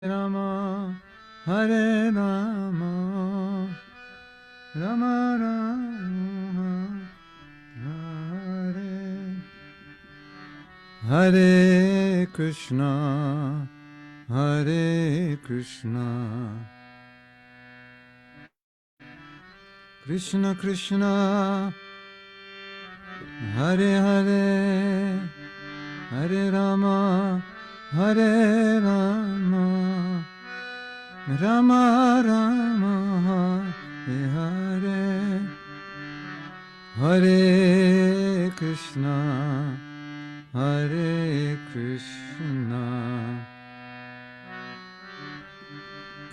Rama, Hare Rama, Rama Rama, Hare Hare Krishna, Hare Krishna, Krishna Krishna, Hare Hare, Hare Rama, Hare Rama, Rama Rama, Hare Hare, Hare Krishna, Hare Krishna,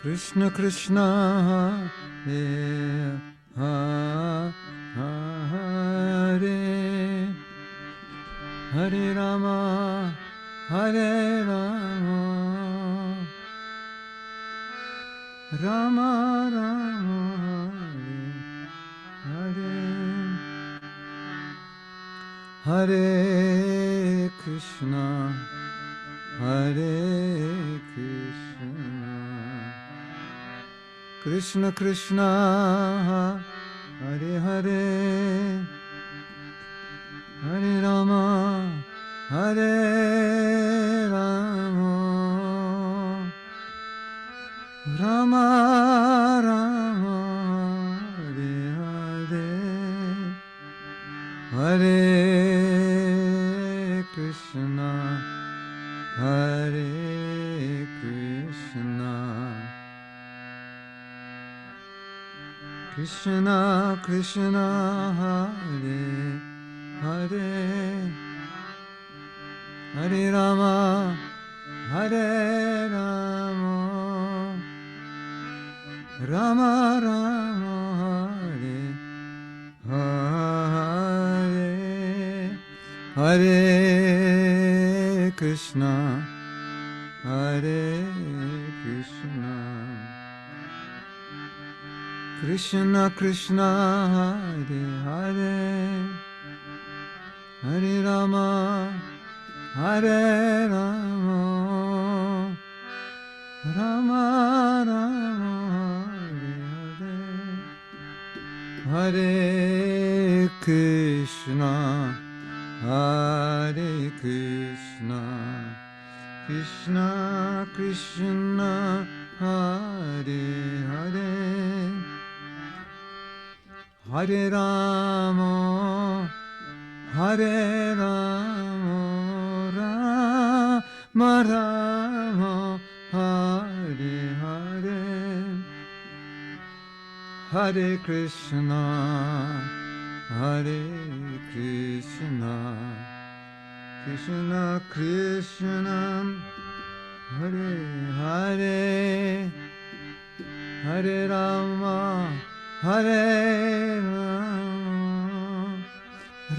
Krishna Krishna, Hare Hare, Hare Rama, Hare Rama, Rama Rama, Hare Hare, Hare Krishna, Hare Krishna, Krishna Krishna, Hare Hare, Hare Rama, Hare Rama, Rama Rama, Hare Hare, Hare Krishna, Hare Krishna, Krishna Krishna, Hare Hare, Hare Rama, Hare Rama, Rama Rama, Hare Hare, Hare Krishna, Hare Krishna, Krishna Krishna, Hare Hare, Hare Rama, Hare Rama, Rama Rama, Hare Hare, Hare Krishna, Hare Krishna, Krishna Krishna, Hare Hare, Hare Rama, Hare Rama, Rama Rama, Hare Hare, Hare Krishna, Hare Krishna, Krishna Krishna, Hare Hare, Hare Rama, Hare Rama,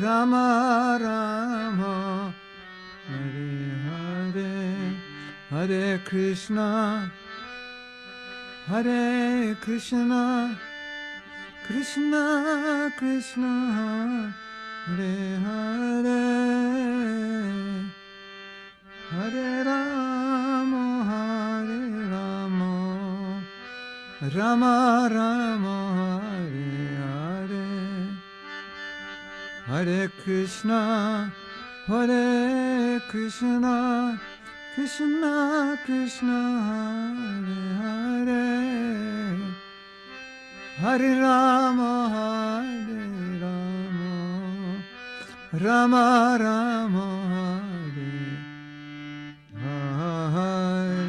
Rama Rama, Hare Hare, Hare Krishna, Hare Krishna, Krishna Krishna, Hare Hare, Hare Rama, Hare Rama, Rama Rama, Hare Hare, Hare Krishna, Hare Krishna, Krishna Krishna, Hare Hare, Hare Rama, Hare Rama, Rama Rama, Hare Hare.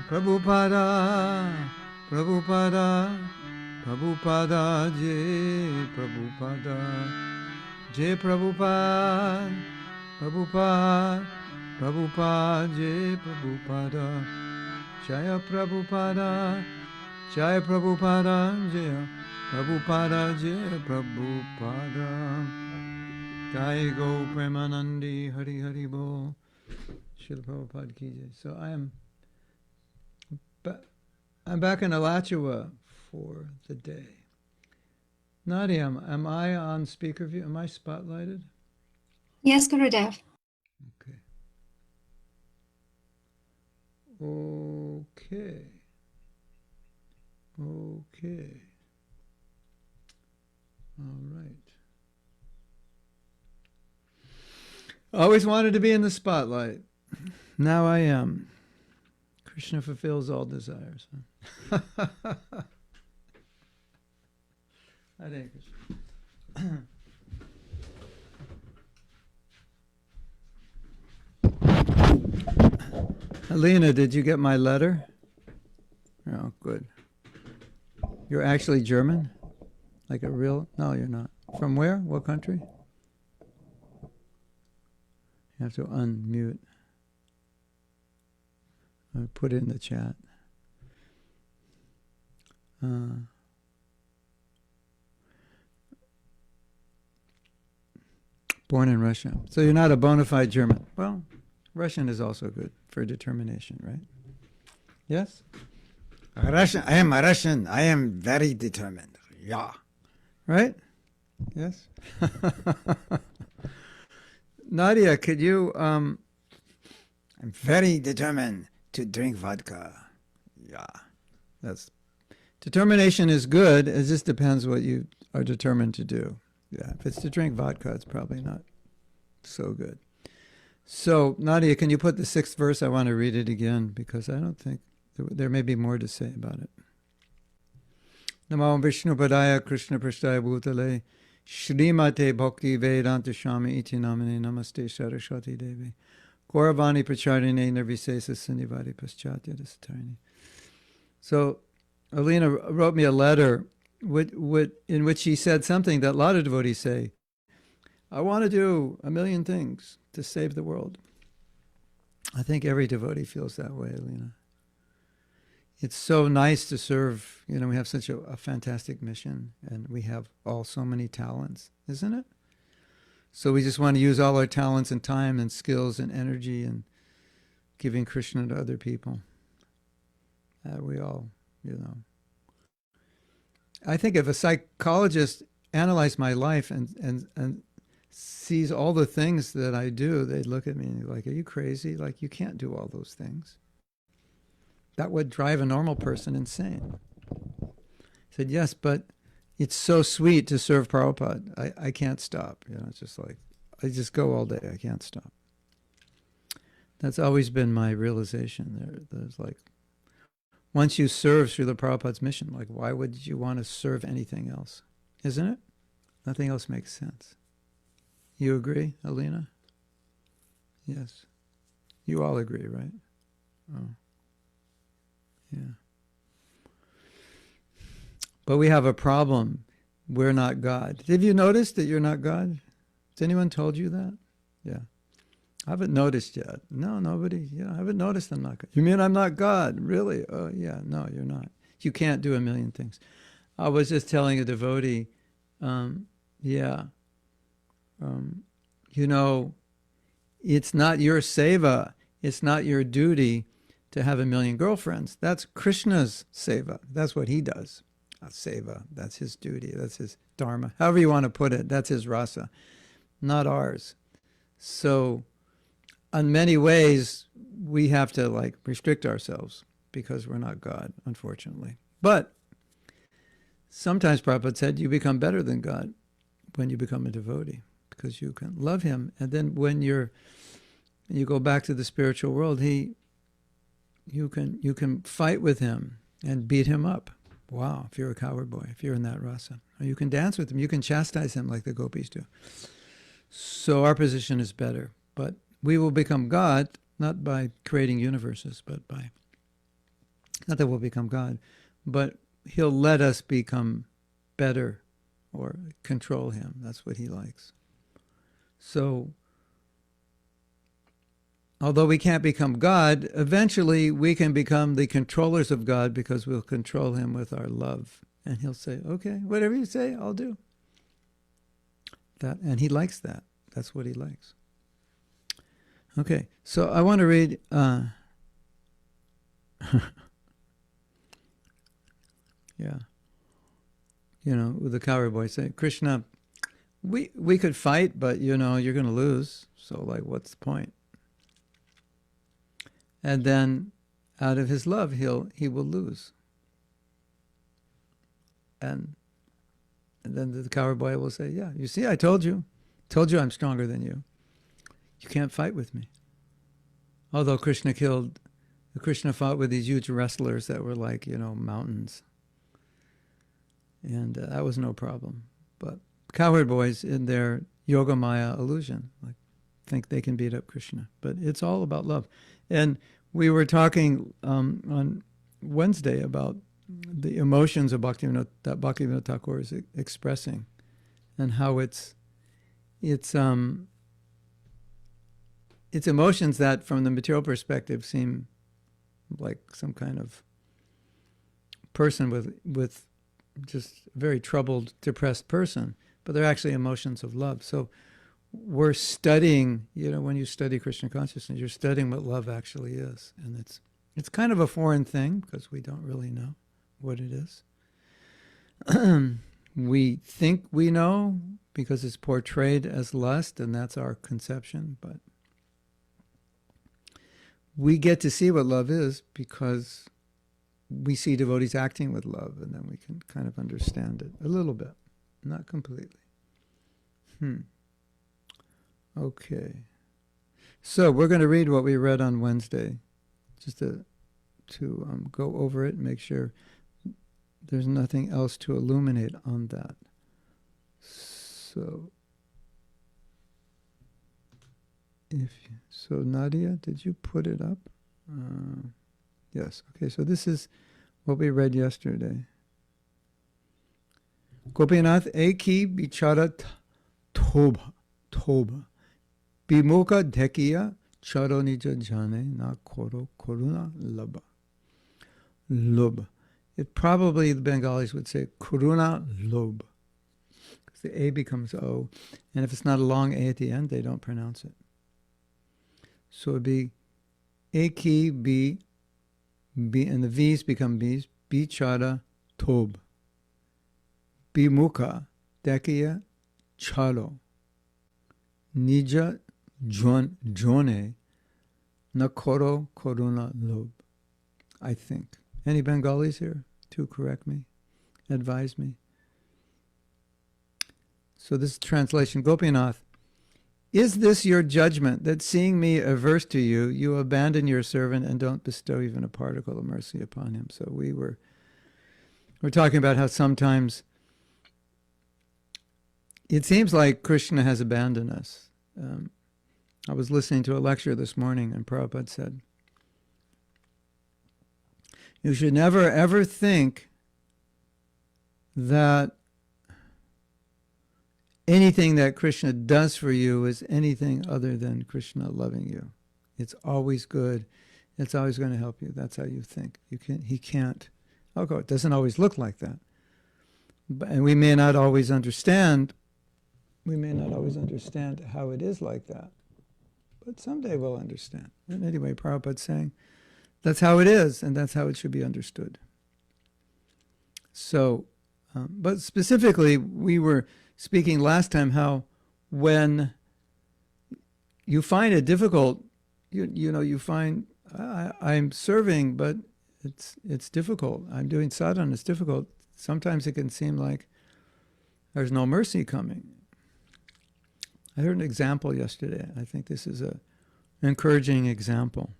Prabhupada, Prabhupada, Prabhupada, Jai Prabhupada, Jai Prabhupada, Prabhupada, Prabhupada, Jai Prabhupada, Jaya Prabhupada, Jai Prabhupada, Jaya Prabhupada, Jai Prabhupada, Jai Go Premanandi, Hari Hari Bo, Srila Prabhupada Ki Jai. So I'm back in Alachua for the day. Nadia, am I on speaker view? Am I spotlighted? Yes, Gurudev. Okay. Okay. Okay. All right. Always wanted to be in the spotlight. Now I am. Krishna fulfills all desires. Hare Krishna. Alina, did you get my letter? Oh, good. You're actually German? Like a real... No, you're not. From where? What country? You have to unmute. I'll put it in the chat. Born in Russia. So you're not a bona fide German. Well, Russian is also good for determination, right? Yes? Russian. I am a Russian. I am very determined. Yeah. Right? Yes? Nadia, could you... I'm very determined to drink vodka. Yeah. That's... Determination is good. It just depends what you are determined to do. Yeah. If it's to drink vodka, it's probably not so good. So, Nadia, can you put the 6th verse? I want to read it again because I don't think... There may be more to say about it. Namo Vishnu Padaya Krishna Prasthaya Bhutale Shrimate Bhakti Vedanta Shami Iti Namane Namaste Saraswati Devi Gauravani Pracharine Nirvisesa Sindhivadi Paschatya Dasatarni. So, Alina wrote me a letter in which she said something that a lot of devotees say. I want to do 1,000,000 things to save the world. I think every devotee feels that way, Alina. It's so nice to serve. You know, we have such a fantastic mission, and we have all so many talents, isn't it? So we just want to use all our talents and time and skills and energy and giving Krishna to other people. We all, you know. I think if a psychologist analyzed my life and sees all the things that I do, they'd look at me and be like, are you crazy? Like, you can't do all those things. That would drive a normal person insane. I said, yes, but it's so sweet to serve Prabhupada. I can't stop. You know, it's just like, I just go all day. I can't stop. That's always been my realization. There's like, once you serve Srila Prabhupada's mission, like, why would you want to serve anything else? Isn't it? Nothing else makes sense. You agree, Alina? Yes. You all agree, right? Oh. Yeah. But we have a problem. We're not God. Have you noticed that you're not God? Has anyone told you that? Yeah. I haven't noticed yet. No, nobody. Yeah, I haven't noticed I'm not God. You mean I'm not God? Really? Oh, yeah. No, you're not. You can't do 1,000,000 things. I was just telling a devotee, you know, it's not your seva. It's not your duty to have 1,000,000 girlfriends. That's Krishna's seva. That's what he does. Seva. That's his duty. That's his dharma. However you want to put it, that's his rasa, not ours. So, in many ways, we have to like restrict ourselves because we're not God, unfortunately. But sometimes Prabhupada said you become better than God when you become a devotee because you can love him. And then when you go back to the spiritual world, you can fight with him and beat him up. Wow, if you're a coward boy, if you're in that rasa. Or you can dance with him, you can chastise him like the gopis do. So our position is better. But we will become God, not by creating universes, but by, not that we'll become God, but he'll let us become better or control him. That's what he likes. So, although we can't become God, eventually we can become the controllers of God because we'll control him with our love. And he'll say, okay, whatever you say, I'll do. That, and he likes that. That's what he likes. Okay, so I want to read... yeah. You know, with the coward boy say, Krishna, we could fight, but, you know, you're going to lose. So, like, what's the point? And then out of his love, he will lose. And then the coward boy will say, yeah, you see, I told you I'm stronger than you. You can't fight with me. Although Krishna fought with these huge wrestlers that were like, mountains. And that was no problem. But coward boys in their yoga maya illusion, like, think they can beat up Krishna. But it's all about love. And we were talking on Wednesday about the emotions of Bhaktivinoda, that Bhaktivinoda Thakur is expressing, and how it's emotions that from the material perspective seem like some kind of person with just a very troubled, depressed person, but they're actually emotions of love. So we're studying, when you study Krishna consciousness, you're studying what love actually is. And it's kind of a foreign thing because we don't really know what it is. We think we know because it's portrayed as lust, and that's our conception, but we get to see what love is because we see devotees acting with love, and then we can kind of understand it a little bit, not completely. Okay. So we're going to read what we read on Wednesday, just to go over it and make sure there's nothing else to illuminate on that. So, Nadia, did you put it up? Yes. Okay, so this is what we read yesterday. Gopinath eki bichara toba bimukha dhekiya charo nija jane na koro koruna laba. Lub. It probably, the Bengalis would say Kuruna Lob, because the A becomes O, and if it's not a long A at the end, they don't pronounce it. So it'd be Eki B, and the V's become B's, Bichara Tob, Bimukha Dekiya Chalo, Nija Jone Nakoro Koruna Lob. I think. Any Bengalis here to correct me, advise me? So this is translation. Gopinath, is this your judgment that seeing me averse to you, you abandon your servant and don't bestow even a particle of mercy upon him? So we're talking about how sometimes it seems like Krishna has abandoned us. I was listening to a lecture this morning, and Prabhupada said, you should never ever think that anything that Krishna does for you is anything other than Krishna loving you. It's always good. It's always going to help you. That's how you think. He can't. Okay, it doesn't always look like that. And we may not always understand. We may not always understand how it is like that. But someday we'll understand. And anyway, Prabhupada's saying, that's how it is, and that's how it should be understood. So, but specifically, we were speaking last time how when you find it difficult, you find, I'm serving, but it's difficult. I'm doing sadhana, it's difficult. Sometimes it can seem like there's no mercy coming. I heard an example yesterday. I think this is an encouraging example.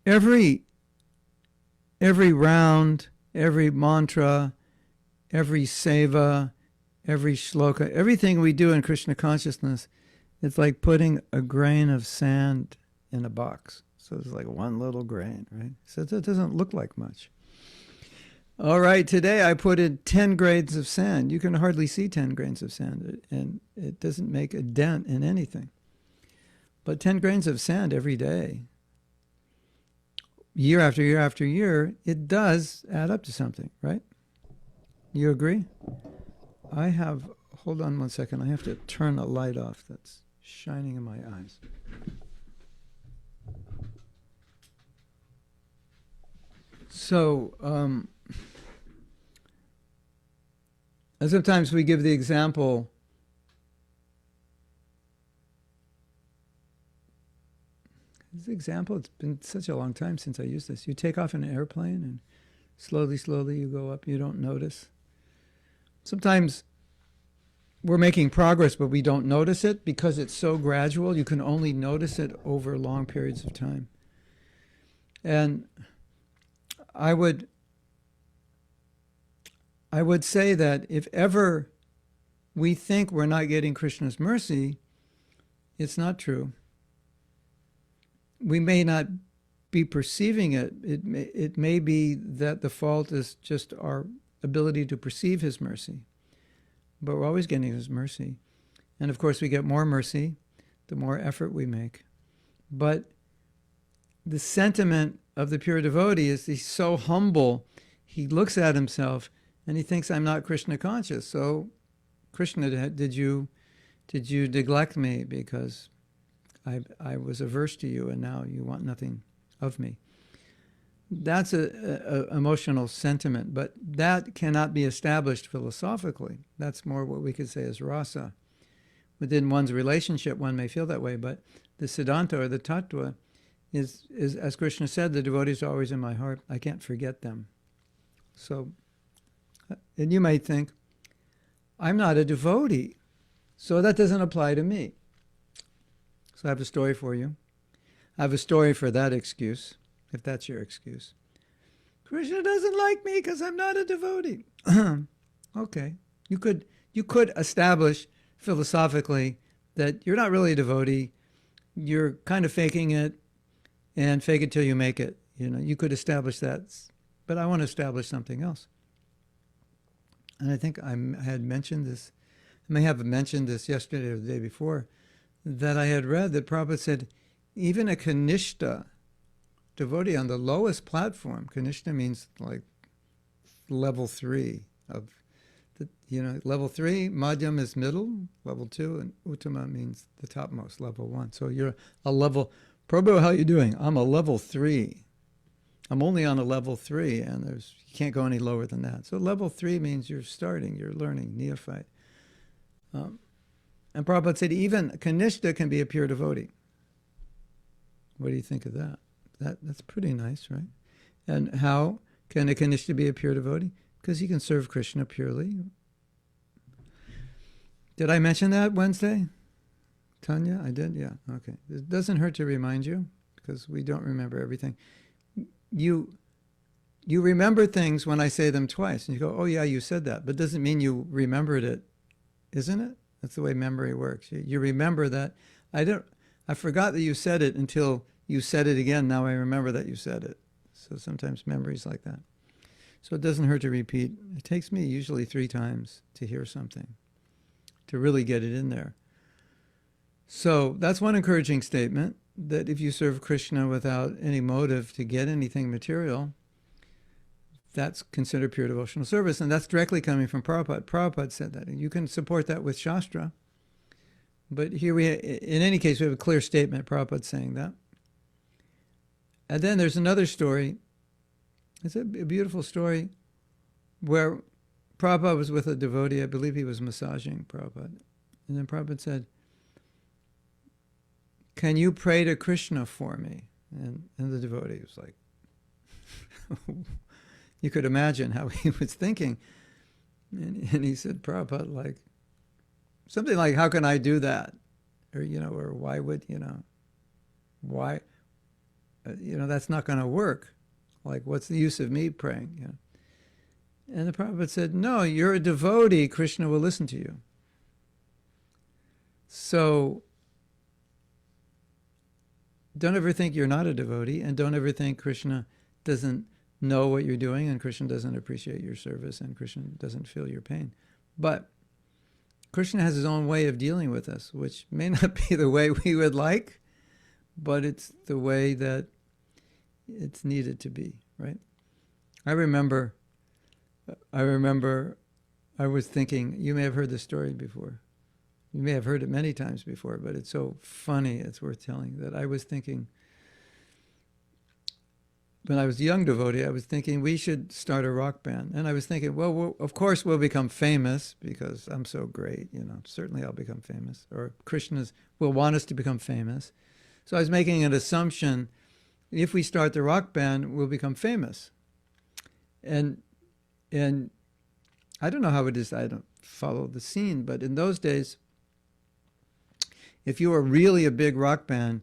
Every round, every mantra, every seva, every shloka, everything we do in Krishna consciousness, it's like putting a grain of sand in a box. So it's like one little grain, right? So it doesn't look like much. All right, today I put in 10 grains of sand. You can hardly see 10 grains of sand, and it doesn't make a dent in anything. But 10 grains of sand every day, year after year after year, it does add up to something, right? You agree? Hold on one second, I have to turn a light off that's shining in my eyes. So, and sometimes we give the example, an example. It's been such a long time since I used this. You take off in an airplane and slowly you go up. You don't notice. Sometimes we're making progress, but we don't notice it because it's so gradual. You can only notice it over long periods of time. And I would say that if ever we think we're not getting Krishna's mercy, it's not true. We may not be perceiving it. It may be that the fault is just our ability to perceive his mercy. But we're always getting his mercy. And of course we get more mercy the more effort we make. But the sentiment of the pure devotee is he's so humble, he looks at himself and he thinks, I'm not Krishna conscious. So Krishna, did you neglect me because I was averse to you and now you want nothing of me? That's a emotional sentiment, but that cannot be established philosophically. That's more what we could say as rasa. Within one's relationship, one may feel that way, but the siddhanta or the tattva is, as Krishna said, the devotees are always in my heart. I can't forget them. So, and you might think, I'm not a devotee, so that doesn't apply to me. So I have a story for you. I have a story for that excuse, if that's your excuse. Krishna doesn't like me because I'm not a devotee. Okay. You could establish philosophically that you're not really a devotee. You're kind of faking it, and fake it till you make it. You could establish that. But I want to establish something else. And I think I had mentioned this, I may have mentioned this yesterday or the day before, that I had read that Prabhupada said, even a Kanishta devotee on the lowest platform, Kanishta means like level 3 of level 3, Madhyam is middle, level 2, and Uttama means the topmost, level 1. So you're a level, Prabhu, how are you doing? I'm a level 3. I'm only on a level 3, and you can't go any lower than that. So level 3 means you're starting, you're learning, neophyte. And Prabhupada said even Kanishta can be a pure devotee. What do you think of that? That's pretty nice, right? And how can a Kanishta be a pure devotee? Because he can serve Krishna purely. Did I mention that Wednesday? Tanya, I did? Yeah, okay. It doesn't hurt to remind you, because we don't remember everything. You remember things when I say them twice, and you go, oh yeah, you said that, but it doesn't mean you remembered it, isn't it? That's the way memory works. You remember that. I forgot that you said it until you said it again. Now I remember that you said it. So sometimes memory's like that. So it doesn't hurt to repeat. It takes me usually 3 times to hear something, to really get it in there. So that's one encouraging statement, that if you serve Krishna without any motive to get anything material, that's considered pure devotional service. And that's directly coming from Prabhupada. Prabhupada said that. And you can support that with Shastra. But here in any case, we have a clear statement, Prabhupada saying that. And then there's another story. It's a beautiful story where Prabhupada was with a devotee. I believe he was massaging Prabhupada. And then Prabhupada said, can you pray to Krishna for me? And the devotee was like, you could imagine how he was thinking. And he said, Prabhupada, like, something like, how can I do that? Or, or why would, why, that's not going to work. Like, what's the use of me praying? And the Prabhupada said, no, you're a devotee. Krishna will listen to you. So don't ever think you're not a devotee, and don't ever think Krishna doesn't know what you're doing, and Krishna doesn't appreciate your service, and Krishna doesn't feel your pain. But Krishna has his own way of dealing with us, which may not be the way we would like, but it's the way that it's needed to be, right? I remember I was thinking, you may have heard this story before. You may have heard it many times before, but it's so funny, it's worth telling, that I was thinking, when I was a young devotee, I was thinking we should start a rock band. And I was thinking, well, of course we'll become famous because I'm so great, certainly I'll become famous. Or Krishna will want us to become famous. So I was making an assumption, if we start the rock band, we'll become famous. And I don't know how it is, I don't follow the scene, but in those days, if you were really a big rock band,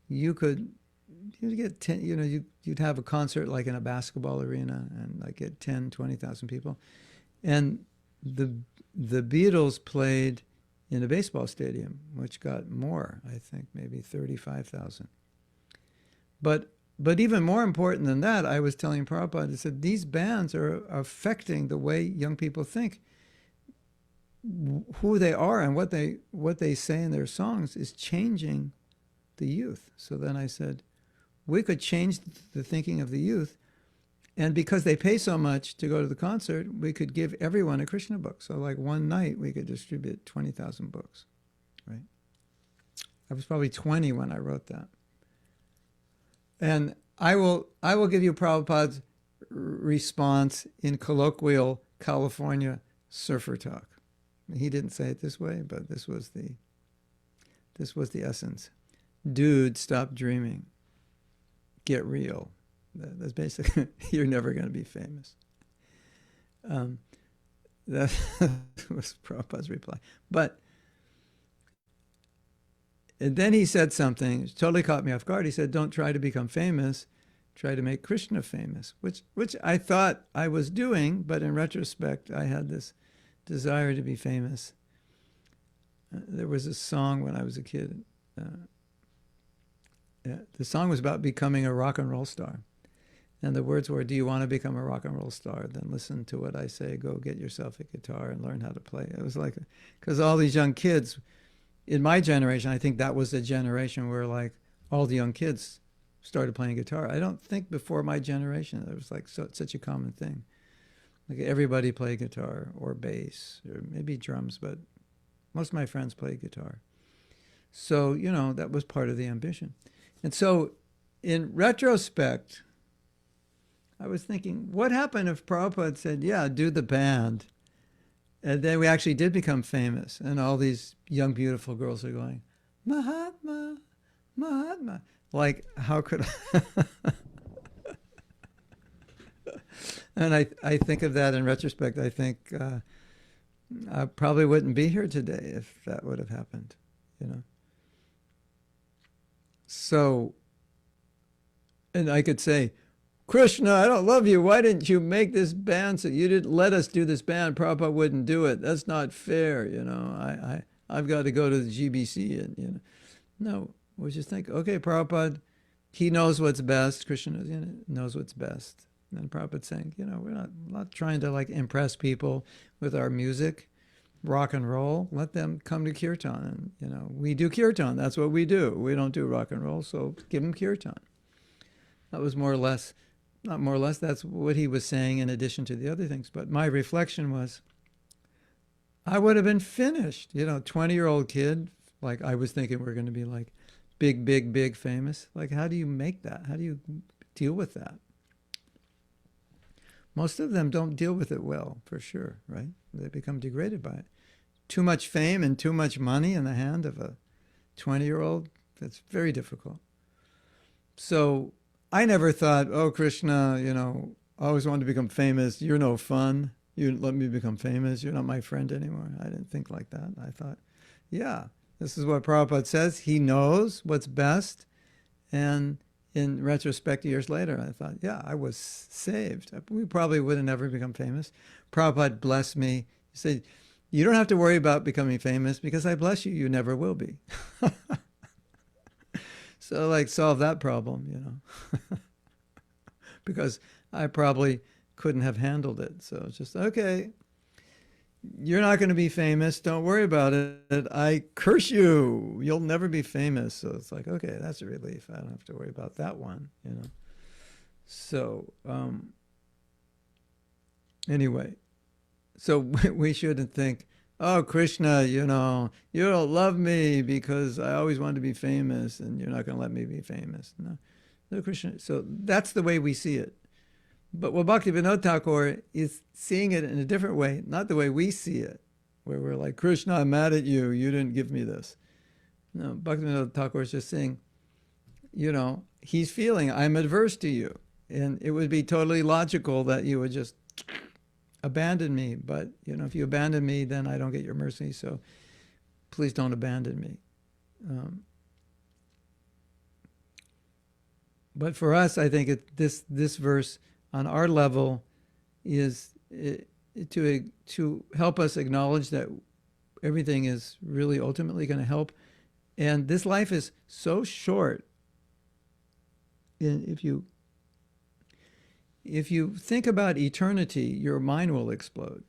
you'd get 10, you'd have a concert like in a basketball arena and like get 10, 20,000 people. And the Beatles played in a baseball stadium, which got more, I think, maybe 35,000. But even more important than that, I was telling Prabhupada, I said, these bands are affecting the way young people think. Who they are and what they say in their songs is changing the youth. So then I said, we could change the thinking of the youth, and because they pay so much to go to the concert, we could give everyone a Krishna book. So like one night we could distribute 20,000 books, right? I was probably 20 when I wrote that. And I will give you Prabhupada's response in colloquial California surfer talk. He didn't say it this way, but this was the essence. Dude, stop dreaming. Get real. That's basically, you're never going to be famous. That was Prabhupada's reply. And then he said something, which totally caught me off guard. He said, don't try to become famous, try to make Krishna famous, which I thought I was doing, but in retrospect, I had this desire to be famous. There was a song when I was a kid. The song was about becoming a rock and roll star. And the words were, do you want to become a rock and roll star? Then listen to what I say. Go get yourself a guitar and learn how to play. It was like, because all these young kids, in my generation, I think that was the generation where like all the young kids started playing guitar. I don't think before my generation it was like such a common thing. Like everybody played guitar or bass or maybe drums, but most of my friends played guitar. So, that was part of the ambition. And so in retrospect, I was thinking, what happened if Prabhupada said, yeah, do the band? And then we actually did become famous. And all these young, beautiful girls are going, Mahatma, Mahatma. Like, how could I? And I think of that in retrospect. I think I probably wouldn't be here today if that would have happened, So, and I could say, Krishna, I don't love you. Why didn't you make this band? So you didn't let us do this band. Prabhupada wouldn't do it. That's not fair. I've got to go to the GBC and, No, we just think, okay, Prabhupada, he knows what's best. Krishna knows what's best. And Prabhupada's saying, we're not trying to like impress people with our music, rock and roll. Let them come to kirtan. And, we do kirtan. That's what we do. We don't do rock and roll. So give them kirtan. That was more or less, not more or less, that's what he was saying in addition to the other things. But my reflection was, I would have been finished. 20-year-old kid, like I was thinking we're going to be like big, big, big famous. Like, how do you make that? How do you deal with that? Most of them don't deal with it well, for sure, right? They become degraded by it. Too much fame and too much money in the hand of a 20-year-old, that's very difficult. So I never thought, oh, Krishna, I always wanted to become famous. You're no fun. You didn't let me become famous. You're not my friend anymore. I didn't think like that. I thought, yeah, this is what Prabhupada says. He knows what's best. And in retrospect, years later, I thought, yeah, I was saved. We probably would have never become famous. Prabhupada blessed me. He said, you don't have to worry about becoming famous because I bless you. You never will be. So like solve that problem, because I probably couldn't have handled it. So it's just, okay, you're not going to be famous. Don't worry about it. I curse you. You'll never be famous. So it's like, okay, that's a relief. I don't have to worry about that one, So anyway, so we shouldn't think, oh, Krishna, you don't love me because I always wanted to be famous and you're not going to let me be famous. No, Krishna. So that's the way we see it. But what Bhaktivinoda Thakur is seeing it in a different way, not the way we see it, where we're like, Krishna, I'm mad at you. You didn't give me this. No, Bhaktivinoda Thakur is just saying, he's feeling, I'm adverse to you. And it would be totally logical that you would just abandon me. But, if you abandon me, then I don't get your mercy. So please don't abandon me. But for us, I think this verse on our level is to help us acknowledge that everything is really ultimately going to help. And this life is so short. And if you think about eternity, your mind will explode.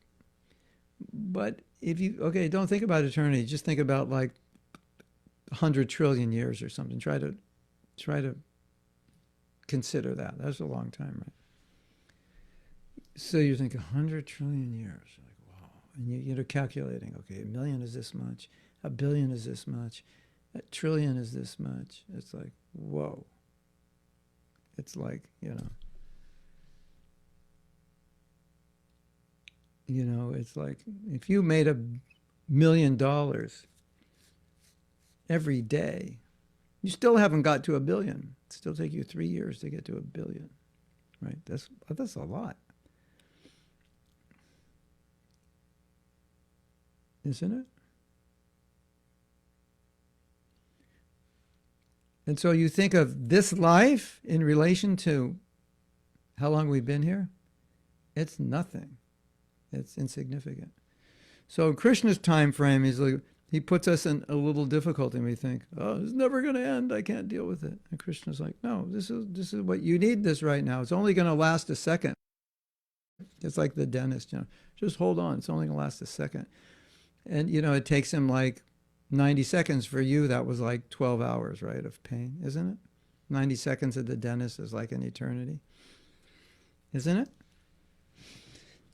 But don't think about eternity. Just think about like 100 trillion years or something. Try to consider that. That's a long time, right? So you think 100 trillion years, like wow, and you're calculating. Okay, a million is this much, a billion is this much, a trillion is this much. It's like whoa. It's like it's like if you made $1 million every day, you still haven't got to 1 billion. It'll still take you 3 years to get to 1 billion, right? That's a lot, isn't it? And so you think of this life in relation to how long we've been here, it's nothing. It's insignificant. So Krishna's time frame is like, he puts us in a little difficulty and we think, oh, it's never going to end. I can't deal with it. And Krishna's like, no, this is what you need this right now. It's only going to last a second. It's like the dentist, just hold on. It's only going to last a second. And, it takes him like 90 seconds. For you, that was like 12 hours, right, of pain, isn't it? 90 seconds at the dentist is like an eternity, isn't it?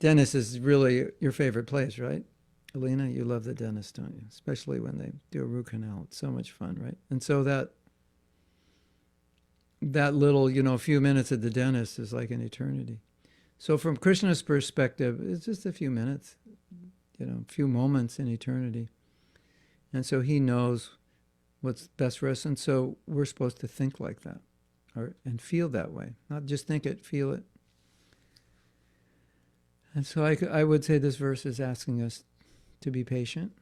Dentist is really your favorite place, right? Alina, you love the dentist, don't you? Especially when they do a root canal. It's so much fun, right? And so that little, few minutes at the dentist is like an eternity. So from Krishna's perspective, it's just a few minutes, a few moments in eternity. And so he knows what's best for us. And so we're supposed to think like that and feel that way. Not just think it, feel it. And so I would say this verse is asking us to be patient.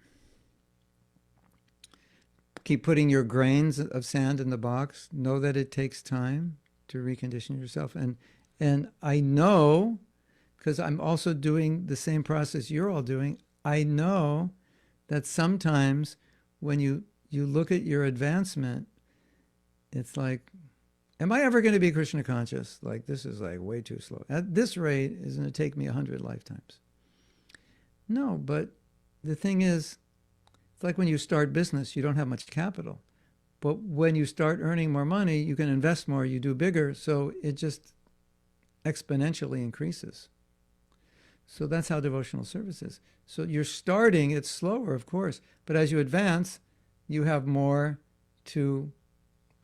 Keep putting your grains of sand in the box. Know that it takes time to recondition yourself. And I know, because I'm also doing the same process you're all doing, I know that sometimes when you look at your advancement, it's like, am I ever going to be Krishna conscious? Like, this is like way too slow. At this rate, it's going to take me 100 lifetimes. No, but the thing is, it's like when you start business, you don't have much capital. But when you start earning more money, you can invest more, you do bigger, so it just exponentially increases. So that's how devotional service is. So you're starting, it's slower, of course, but as you advance, you have more to,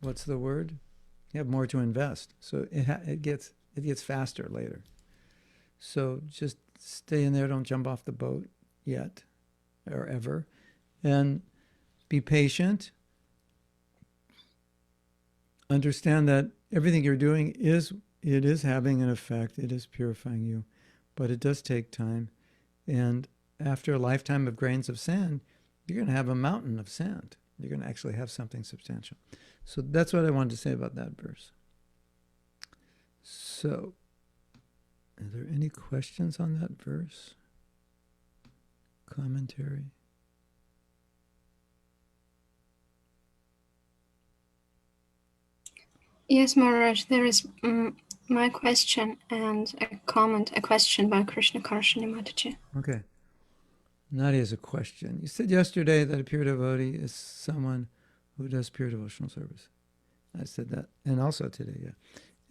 what's the word? You have more to invest. So it gets faster later. So just stay in there, don't jump off the boat yet or ever, and be patient. Understand that everything you're doing is having an effect. It is purifying you, but it does take time. And after a lifetime of grains of sand, you're going to have a mountain of sand. You're going to actually have something substantial. So that's what I wanted to say about that verse. So, are there any questions on that verse? Commentary? Yes, Maharaj, there is my question and a question by Krishna Karshani Mataji. Okay. Nadia has a question. You said yesterday that a pure devotee is someone who does pure devotional service. I said that. And also today, yeah.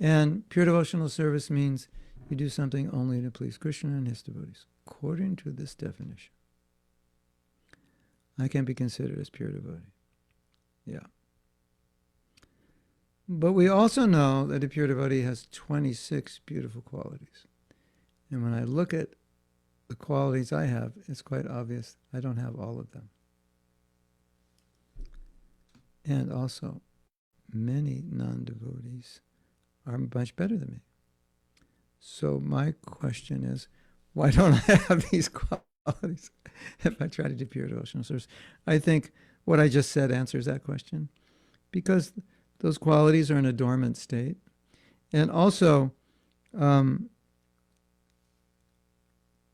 And pure devotional service means you do something only to please Krishna and his devotees. According to this definition, I can be considered as pure devotee. Yeah. But we also know that a pure devotee has 26 beautiful qualities. And when I look at the qualities I have, it's quite obvious I don't have all of them. And also, many non-devotees are much better than me. So my question is, why don't I have these qualities if I try to do pure devotional service? I think what I just said answers that question, because those qualities are in a dormant state. And also,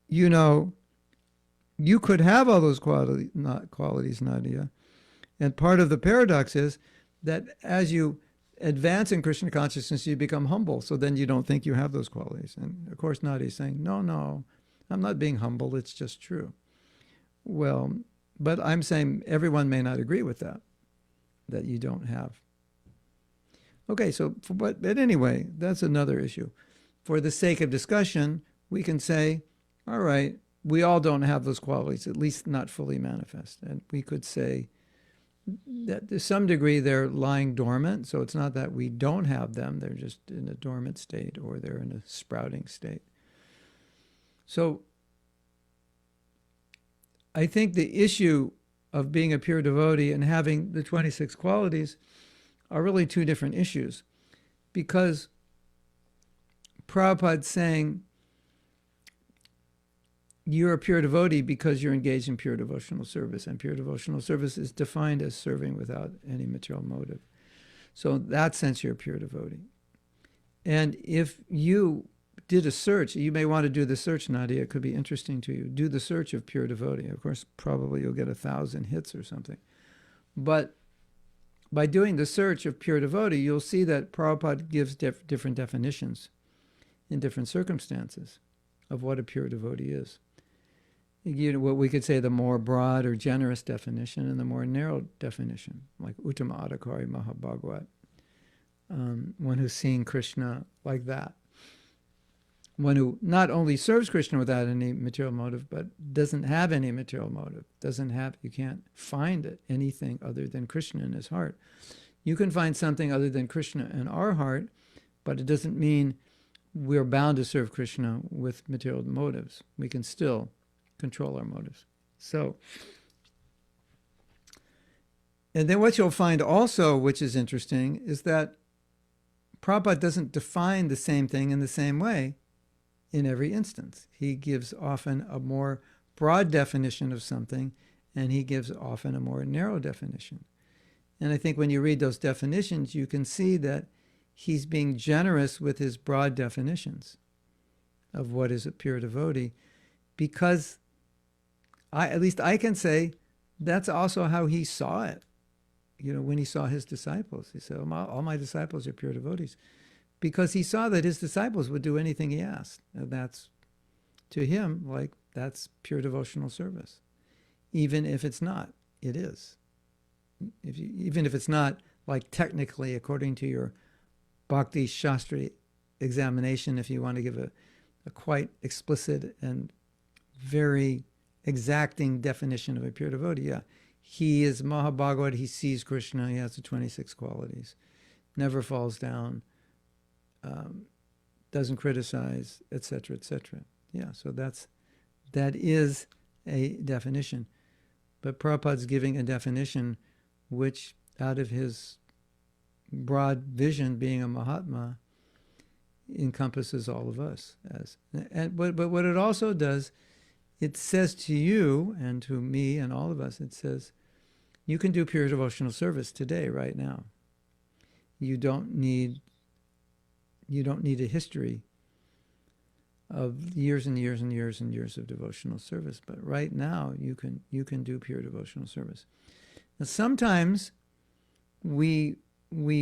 you could have all those qualities, Nadia. And part of the paradox is that as you advance in Krishna consciousness, you become humble. So then you don't think you have those qualities. And of course, Nadia is saying, no, I'm not being humble. It's just true. Well, but I'm saying everyone may not agree with that you don't have. Okay, but anyway, that's another issue. For the sake of discussion, we can say, all right, we all don't have those qualities, at least not fully manifest. And we could say that to some degree they're lying dormant, so it's not that we don't have them, they're just in a dormant state or they're in a sprouting state. So I think the issue of being a pure devotee and having the 26 qualities are really two different issues, because Prabhupada's saying you're a pure devotee because you're engaged in pure devotional service, and pure devotional service is defined as serving without any material motive. So in that sense, you're a pure devotee. And if you did a search, you may want to do the search, Nadia, it could be interesting to you. Do the search of pure devotee. Of course, probably you'll get 1,000 hits or something. But by doing the search of pure devotee, you'll see that Prabhupada gives different definitions in different circumstances of what a pure devotee is. What we could say the more broad or generous definition and the more narrow definition, like Uttama Adhikari Mahabhagavat, one who's seeing Krishna like that. One who not only serves Krishna without any material motive, but doesn't have any material motive. You can't find anything other than Krishna in his heart. You can find something other than Krishna in our heart, but it doesn't mean we're bound to serve Krishna with material motives. We can still control our motives. So, and then what you'll find also, which is interesting, is that Prabhupada doesn't define the same thing in the same way in every instance. He gives often a more broad definition of something, and he gives often a more narrow definition. And I think when you read those definitions, you can see that he's being generous with his broad definitions of what is a pure devotee, because at least I can say that's also how he saw it. When he saw his disciples, he said, all my disciples are pure devotees, because he saw that his disciples would do anything he asked. And that's, to him, that's pure devotional service. Even if it's not, it is. Even if it's not, technically, according to your Bhakti Shastri examination, if you want to give a quite explicit and very exacting definition of a pure devotee, yeah. He is Mahabhagavat, he sees Krishna, he has the 26 qualities, never falls down, doesn't criticize, etc., etc. Yeah, so that is a definition. But Prabhupada's giving a definition which, out of his broad vision, being a Mahatma, encompasses all of us. But what it also does, it says to you and to me and all of us, it says, you can do pure devotional service today, right now. You don't need a history of years and years and years and years of devotional service. But right now, you can do pure devotional service. Now, sometimes we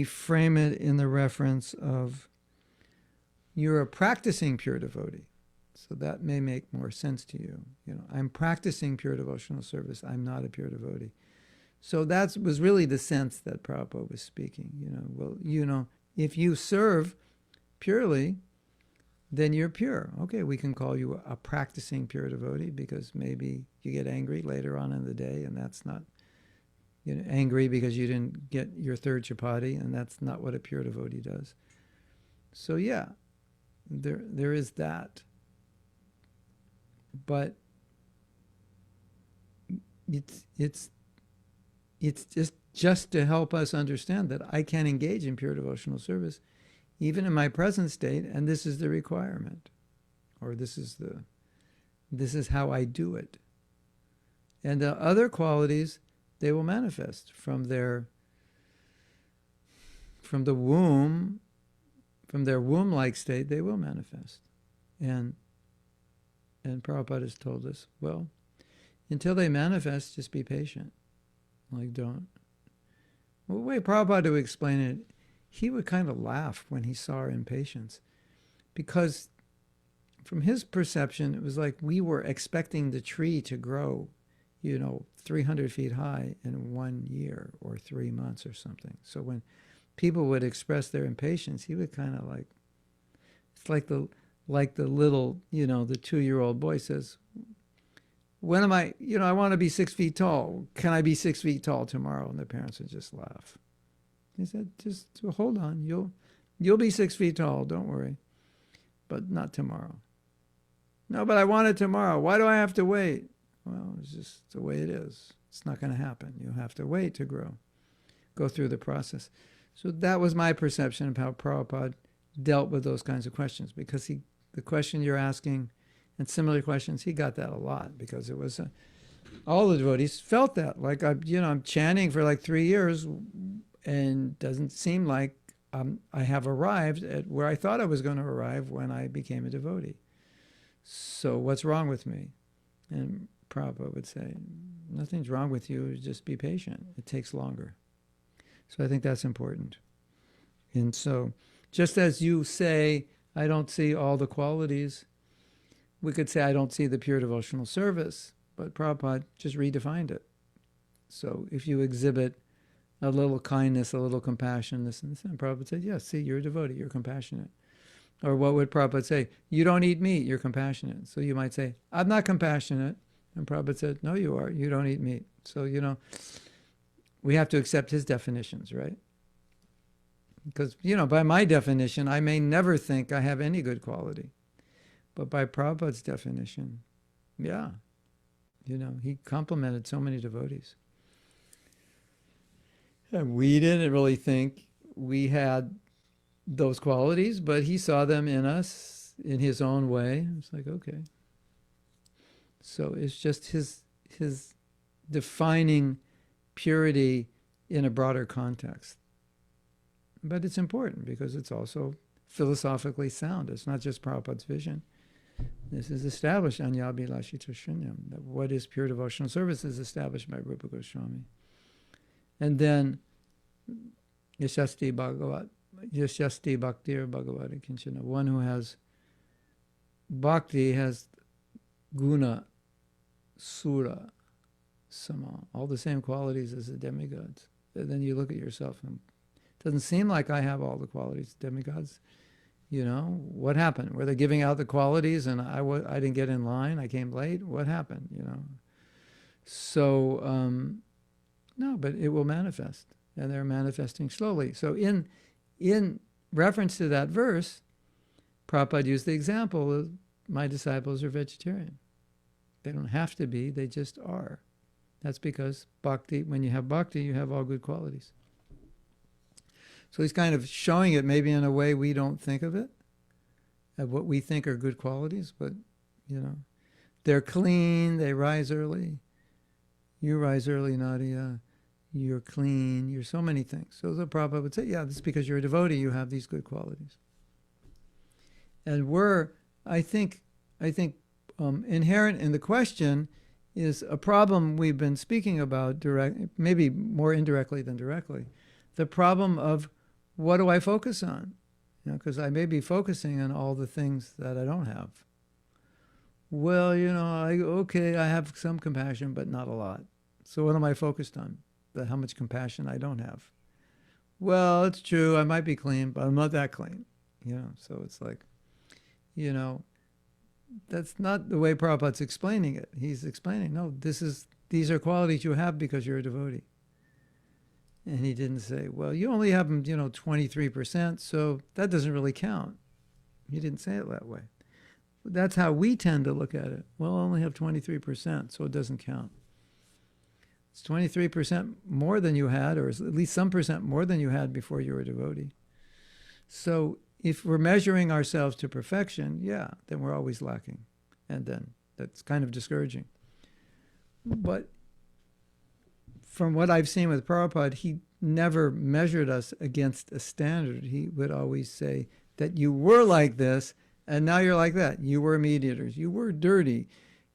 frame it in the reference of you're a practicing pure devotee. So that may make more sense to you. I'm practicing pure devotional service. I'm not a pure devotee. So that was really the sense that Prabhupada was speaking. If you serve purely, then you're pure. Okay, we can call you a practicing pure devotee, because maybe you get angry later on in the day, and that's not, angry because you didn't get your third chapati, and that's not what a pure devotee does. So yeah, there is that. But it's It's just to help us understand that I can engage in pure devotional service even in my present state, and this is the requirement, or this is how I do it. And the other qualities, they will manifest from their womb, from their womb-like state, they will manifest. And Prabhupada has told us, well, until they manifest, just be patient. Like, don't. Well, the way Prabhupada would explain it, he would kind of laugh when he saw our impatience, because from his perception, it was like we were expecting the tree to grow, 300 feet high in 1 year or 3 months or something. So when people would express their impatience, he would kind of like, it's like the little, the 2-year-old boy says, when am I, I want to be 6 feet tall. Can I be 6 feet tall tomorrow? And the parents would just laugh. He said, just hold on. You'll be 6 feet tall. Don't worry. But not tomorrow. No, but I want it tomorrow. Why do I have to wait? Well, it's just the way it is. It's not going to happen. You'll have to wait to grow. Go through the process. So that was my perception of how Prabhupada dealt with those kinds of questions, because the question you're asking and similar questions, he got that a lot, because it was all the devotees felt that. Like, I'm chanting for like 3 years and doesn't seem like I have arrived at where I thought I was going to arrive when I became a devotee. So what's wrong with me? And Prabhupada would say, nothing's wrong with you, just be patient. It takes longer. So I think that's important. And so just as you say, I don't see all the qualities, we could say, I don't see the pure devotional service, but Prabhupada just redefined it. So if you exhibit a little kindness, a little compassion, this and this, and Prabhupada said, yes, see, you're a devotee, you're compassionate. Or what would Prabhupada say? You don't eat meat, you're compassionate. So you might say, I'm not compassionate. And Prabhupada said, no, you are, you don't eat meat. So, we have to accept his definitions, right? Because, by my definition, I may never think I have any good quality. But by Prabhupada's definition, yeah, he complimented so many devotees. And we didn't really think we had those qualities, but he saw them in us in his own way. It's like, okay. So it's just his defining purity in a broader context. But it's important because it's also philosophically sound. It's not just Prabhupada's vision. This is established, Anyabhilashita Shunyam, that what is pure devotional service is established by Rupa Goswami. And then, Yashasti Bhaktir Bhagavati Kinchana. One who has bhakti has guna, sura, sama, all the same qualities as the demigods. And then you look at yourself and it doesn't seem like I have all the qualities of demigods. What happened? Were they giving out the qualities and I didn't get in line? I came late? What happened? So, no, but it will manifest. And they're manifesting slowly. So in reference to that verse, Prabhupada used the example of my disciples are vegetarian. They don't have to be, they just are. That's because bhakti, when you have bhakti, you have all good qualities. So he's kind of showing it maybe in a way we don't think of it, of what we think are good qualities, but, they're clean, they rise early. You rise early, Nadia. You're clean, you're so many things. So the Prabhupada would say, yeah, this is because you're a devotee, you have these good qualities. And I think inherent in the question is a problem we've been speaking about, maybe more indirectly than directly. The problem of what do I focus on? Because I may be focusing on all the things that I don't have. Well, I have some compassion, but not a lot. So what am I focused on? How much compassion I don't have. Well, it's true, I might be clean, but I'm not that clean. So it's like, that's not the way Prabhupada's explaining it. He's explaining, no, these are qualities you have because you're a devotee. And he didn't say, well, you only have them, 23%, so that doesn't really count. He didn't say it that way. But that's how we tend to look at it. Well, I only have 23%, so it doesn't count. It's 23% more than you had, or at least some percent more than you had before you were a devotee. So if we're measuring ourselves to perfection, yeah, then we're always lacking. And then that's kind of discouraging. But from what I've seen with Prabhupada, he never measured us against a standard. He would always say that you were like this, and now you're like that. You were meat-eaters. You were dirty.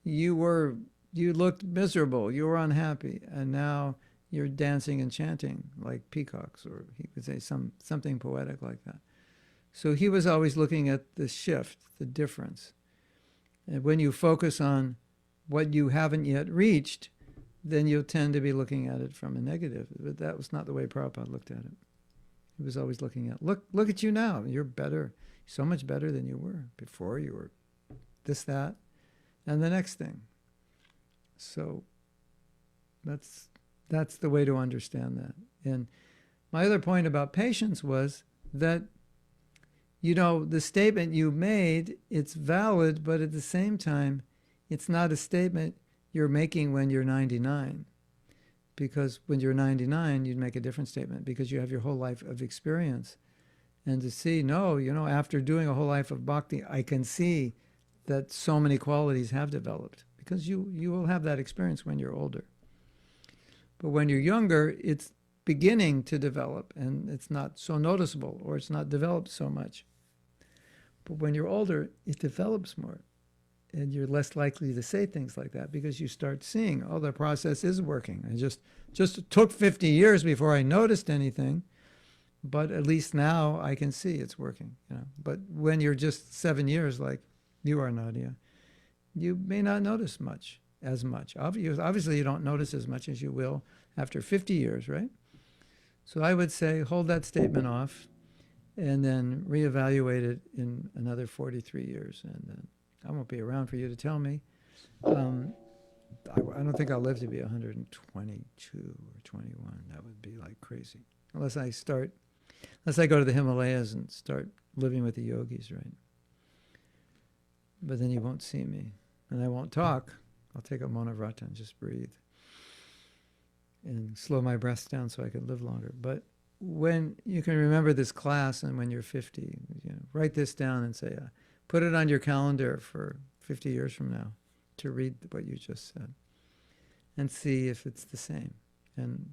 You looked miserable. You were unhappy. And now you're dancing and chanting like peacocks, or he would say something poetic like that. So he was always looking at the shift, the difference. And when you focus on what you haven't yet reached, then you'll tend to be looking at it from a negative. But that was not the way Prabhupada looked at it. He was always looking at, look at you now. You're better, so much better than you were before. You were this, that, and the next thing. So that's the way to understand that. And my other point about patience was that, you know, the statement you made, it's valid, but at the same time, it's not a statement you're making when you're 99. Because when you're 99, you'd make a different statement because you have your whole life of experience. And to see, no, you know, after doing a whole life of bhakti, I can see that so many qualities have developed. Because you will have that experience when you're older. But when you're younger, it's beginning to develop, and it's not so noticeable, or it's not developed so much. But when you're older, it develops more. And you're less likely to say things like that because you start seeing, oh, the process is working. It just took 50 years before I noticed anything, but at least now I can see it's working. You know. But when you're just 7 years, like you are, Nadia, you may not notice as much. Obviously, you don't notice as much as you will after 50 years, right? So I would say hold that statement off and then reevaluate it in another 43 years, and then I won't be around for you to tell me. I don't think I'll live to be 122 or 21. That would be like crazy. Unless I go to the Himalayas and start living with the yogis, right? But then you won't see me. And I won't talk. I'll take a Maunavrata and just breathe. And slow my breaths down so I can live longer. But when you can remember this class and when you're 50, you know, write this down and say, put it on your calendar for 50 years from now to read what you just said and see if it's the same. And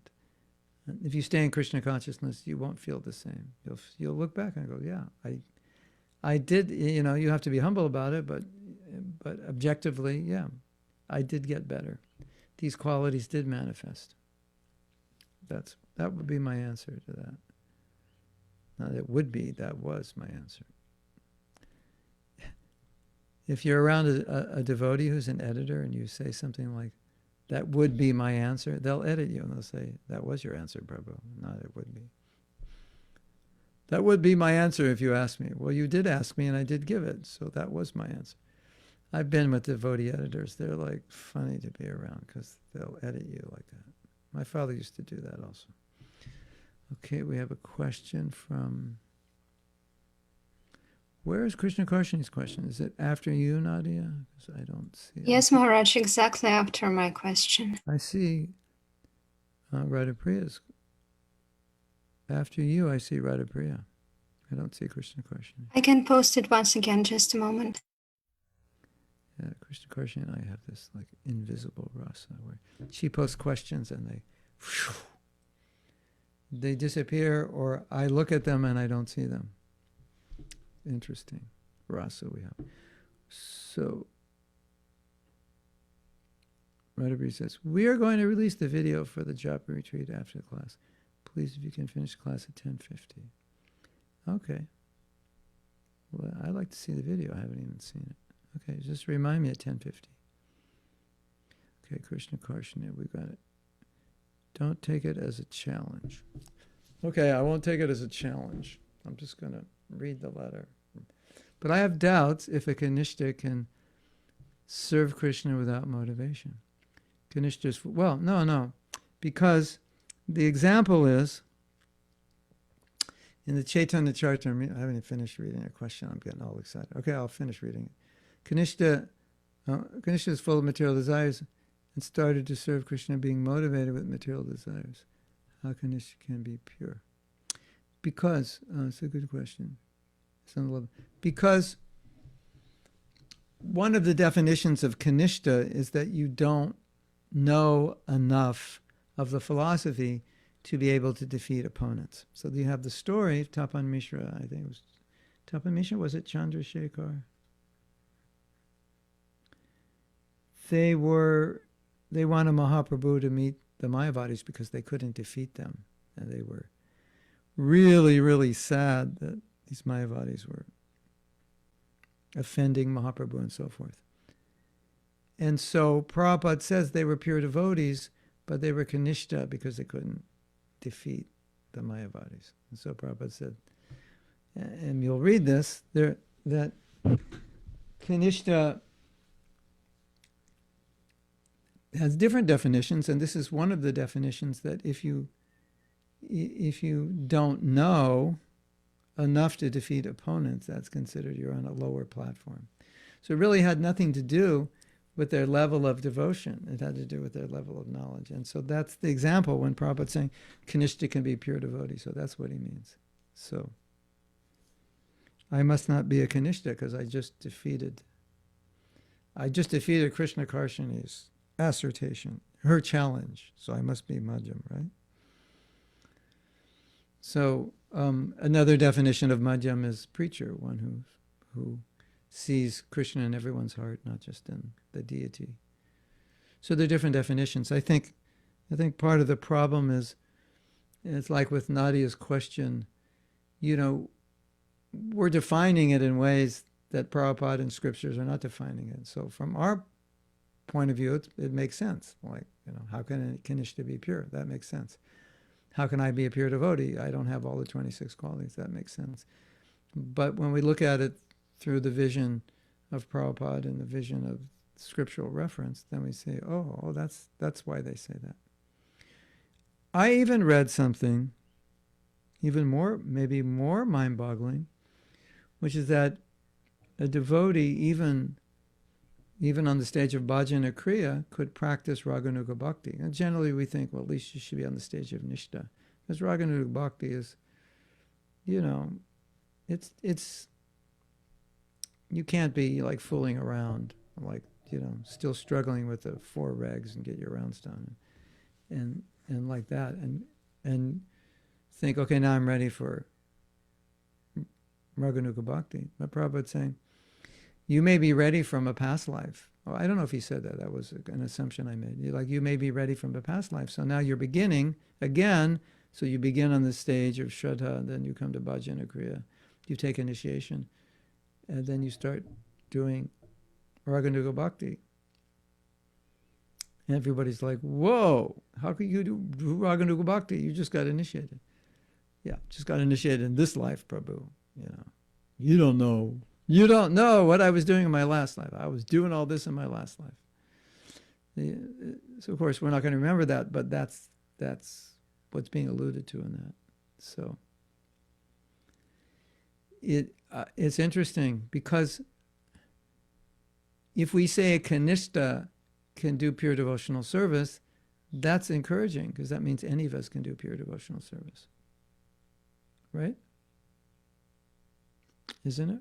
if you stay in Krishna consciousness, you won't feel the same. You'll look back and go, yeah, I did, you know, you have to be humble about it, but objectively, yeah, I did get better. These qualities did manifest. That would be my answer to that. Not it would be, that was my answer. If you're around a devotee who's an editor and you say something like, that would be my answer, they'll edit you and they'll say, that was your answer, Prabhu. Not it would be. That would be my answer if you asked me. Well, you did ask me and I did give it, so that was my answer. I've been with devotee editors. They're like funny to be around because they'll edit you like that. My father used to do that also. Okay, we have a question from... Where is Krishna Karshani's question? Is it after you, Nadia? Because I don't see it. Yes, Maharaj, exactly after my question. I see Radhapriya's. After you, I see Radhapriya. I don't see Krishna Karshani. I can post it once again, just a moment. Yeah, Krishna Karshani and I have this like invisible rasa where she posts questions and they disappear, or I look at them and I don't see them. Interesting rasa we have. So Radhapriya says, we are going to release the video for the japa retreat after the class. Please, if you can finish class at 10:50. Okay. Well, I'd like to see the video. I haven't even seen it. Okay, just remind me at 10:50. Okay, Krishna Karshani, we got it. Don't take it as a challenge. Okay, I won't take it as a challenge. I'm just going to read the letter. But I have doubts if a Kanishta can serve Krishna without motivation. Kanishta's, well, no. Because the example is, in the Chaitanya Charitamrita, I haven't finished reading a question. I'm getting all excited. Okay, I'll finish reading it. Kanishta is full of material desires, and started to serve Krishna being motivated with material desires, how Kanishta can be pure? Because, it's a good question. Because one of the definitions of Kanishta is that you don't know enough of the philosophy to be able to defeat opponents. So you have the story of Tapan Mishra, I think it was Tapan Mishra, was it Chandrasekhar? They wanted Mahaprabhu to meet the Mayavadis because they couldn't defeat them. And they were really, really sad that these Mayavadis were offending Mahaprabhu and so forth. And so Prabhupada says they were pure devotees, but they were Kanishta because they couldn't defeat the Mayavadis. And so Prabhupada said, and you'll read this, that Kanishta has different definitions, and this is one of the definitions, that if you don't know enough to defeat opponents, that's considered you're on a lower platform. So it really had nothing to do with their level of devotion. It had to do with their level of knowledge. And so that's the example when Prabhupada's saying Kanishta can be pure devotee. So that's what he means. So I must not be a Kanishta because I just defeated Krishna Karshani's assertion, her challenge. So I must be Madhyam, right? So another definition of Madhyam is preacher, one who sees Krishna in everyone's heart, not just in the deity. So there are different definitions. I think part of the problem is, it's like with Nadia's question, we're defining it in ways that Prabhupada and scriptures are not defining it. So from our point of view, it makes sense. Like, how can Kanishta be pure? That makes sense. How can I be a pure devotee? I don't have all the 26 qualities. That makes sense. But when we look at it through the vision of Prabhupada and the vision of scriptural reference, then we say, oh, that's why they say that. I even read something even more, maybe more mind-boggling, which is that a devotee, even on the stage of bhajana kriya, could practice raganuga bhakti. And generally we think, well, at least you should be on the stage of nishta. Because raganuga bhakti is, it's you can't be like fooling around, like, still struggling with the 4 regs and get your rounds done. And like that. And think, okay, now I'm ready for raganuga bhakti. But Prabhupada's saying, you may be ready from a past life. Oh, I don't know if he said that. That was an assumption I made. You may be ready from a past life. So now you're beginning again. So you begin on the stage of Shraddha, and then you come to Bhajana Kriya. You take initiation, and then you start doing Raganuga Bhakti. And everybody's like, whoa, how could you do Raganuga Bhakti? You just got initiated. Yeah, just got initiated in this life, Prabhu. You don't know. You don't know what I was doing in my last life. I was doing all this in my last life. So, of course, we're not going to remember that, but that's what's being alluded to in that. So it's interesting because if we say a Kanishta can do pure devotional service, that's encouraging because that means any of us can do pure devotional service. Right? Isn't it?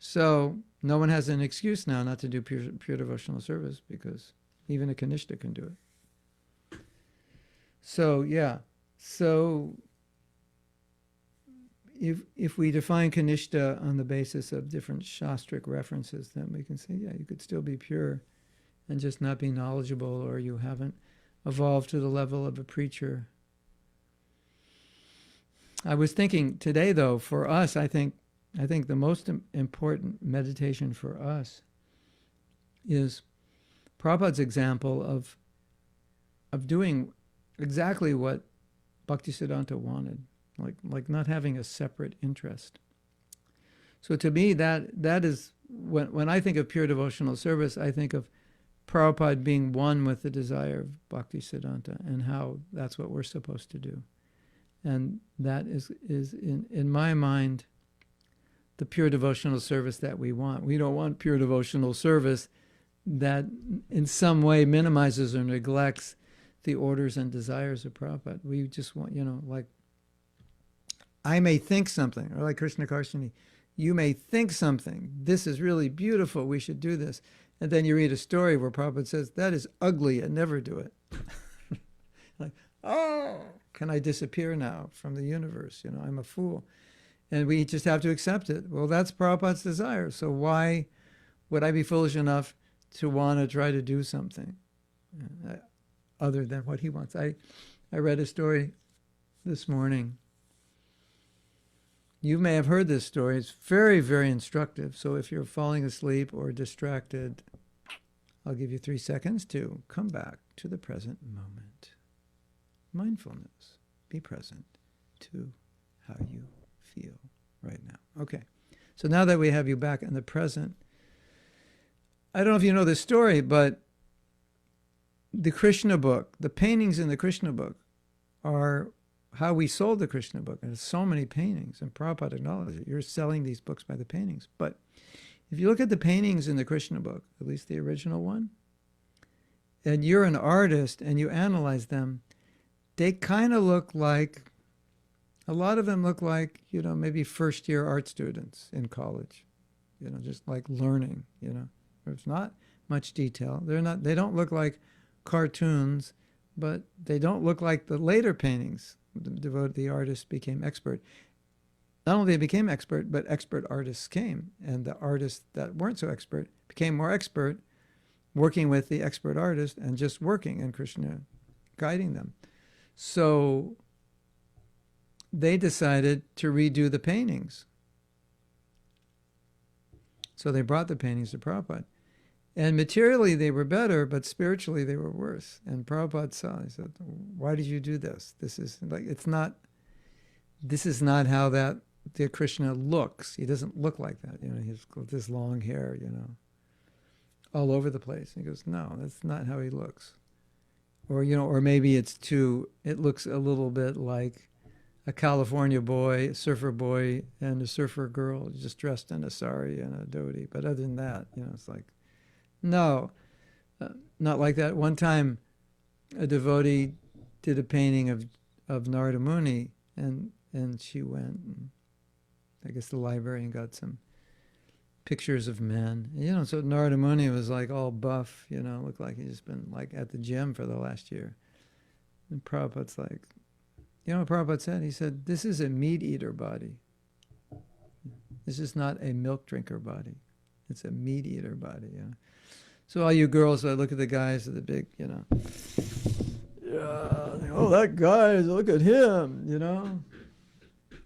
So no one has an excuse now not to do pure devotional service because even a Kanishta can do it. So yeah, so if we define Kanishta on the basis of different shastric references, then we can say, yeah, you could still be pure and just not be knowledgeable, or you haven't evolved to the level of a preacher. I was thinking today, though, for us, I think the most important meditation for us is Prabhupada's example of doing exactly what Bhaktisiddhanta wanted, like not having a separate interest. So to me, that is, when I think of pure devotional service, I think of Prabhupada being one with the desire of Bhaktisiddhanta and how that's what we're supposed to do. And that is in my mind, the pure devotional service that we want. We don't want pure devotional service that in some way minimizes or neglects the orders and desires of Prabhupada. We just want, like, I may think something, or like Krishna Karshani, you may think something, this is really beautiful, we should do this. And then you read a story where Prabhupada says, that is ugly, and never do it. Like, oh, can I disappear now from the universe? I'm a fool. And we just have to accept it. Well, that's Prabhupada's desire. So why would I be foolish enough to want to try to do something other than what he wants? I read a story this morning. You may have heard this story. It's very, very instructive. So if you're falling asleep or distracted, I'll give you 3 seconds to come back to the present moment. Mindfulness. Be present to how you feel right now. Okay. So now that we have you back in the present, I don't know if you know this story, but the Krishna book, the paintings in the Krishna book are how we sold the Krishna book. And there's so many paintings, and Prabhupada acknowledged it. You're selling these books by the paintings. But if you look at the paintings in the Krishna book, at least the original one, and you're an artist and you analyze them, they kind of look like, a lot of them look like, maybe first-year art students in college, just like learning, There's not much detail. They don't look like cartoons, but they don't look like the later paintings. The artist became expert. Not only they became expert, but expert artists came. And the artists that weren't so expert became more expert, working with the expert artist and just working, and Krishna guiding them. So they decided to redo the paintings. So they brought the paintings to Prabhupada. And materially they were better, but spiritually they were worse. And Prabhupada saw, he said, why did you do this? This is not how the Krishna looks. He doesn't look like that. He's got this long hair, all over the place. And he goes, no, that's not how he looks. Or maybe it looks a little bit like a California boy, a surfer boy, and a surfer girl just dressed in a sari and a dhoti. But other than that, it's like, no, not like that. One time, a devotee did a painting of Narada Muni, and she went, and I guess the librarian got some pictures of men. So Narada Muni was like all buff, looked like he'd just been like at the gym for the last year. And Prabhupada's like, what Prabhupada said? He said, this is a meat eater body. This is not a milk drinker body. It's a meat eater body. So all you girls that look at the guys with the big, oh, that guy, look at him,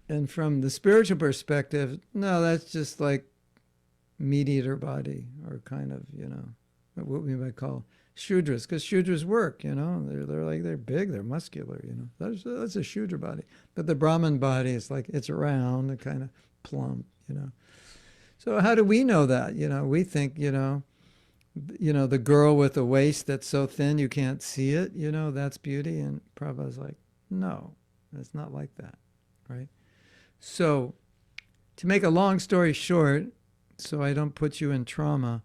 And from the spiritual perspective, no, that's just like meat eater body, or kind of, what we might call Shudras, because Shudras work, they're big, they're muscular, that's a Shudra body. But the Brahman body is like, it's round and kind of plump, So how do we know that? We think, the girl with the waist that's so thin you can't see it, that's beauty. And Prabhupada's like, no, it's not like that, right? So to make a long story short, so I don't put you in trauma,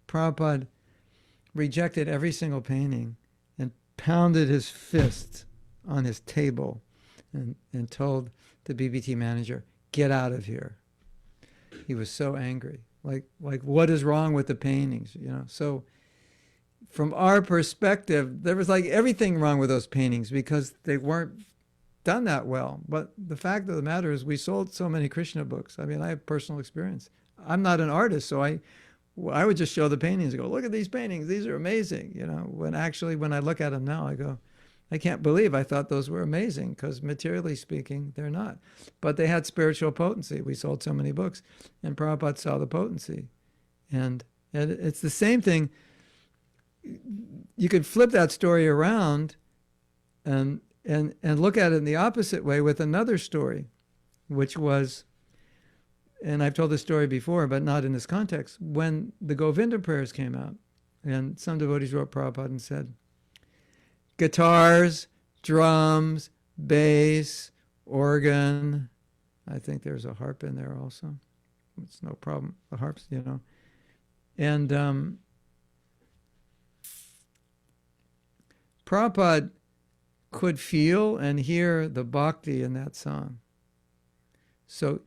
Prabhupada rejected every single painting and pounded his fist on his table and told the BBT manager, get out of here. He was so angry. Like what is wrong with the paintings? So from our perspective, there was like everything wrong with those paintings because they weren't done that well. But the fact of the matter is we sold so many Krishna books. I mean, I have personal experience. I'm not an artist, so I would just show the paintings and go, look at these paintings. These are amazing. When I look at them now, I go, I can't believe I thought those were amazing, because materially speaking, they're not. But they had spiritual potency. We sold so many books, and Prabhupada saw the potency. And it's the same thing. You could flip that story around and look at it in the opposite way with another story, which was, and I've told this story before, but not in this context, when the Govinda prayers came out, and some devotees wrote Prabhupada and said, guitars, drums, bass, organ, I think there's a harp in there also, It's no problem. The harps, And Prabhupada could feel and hear the bhakti in that song. So,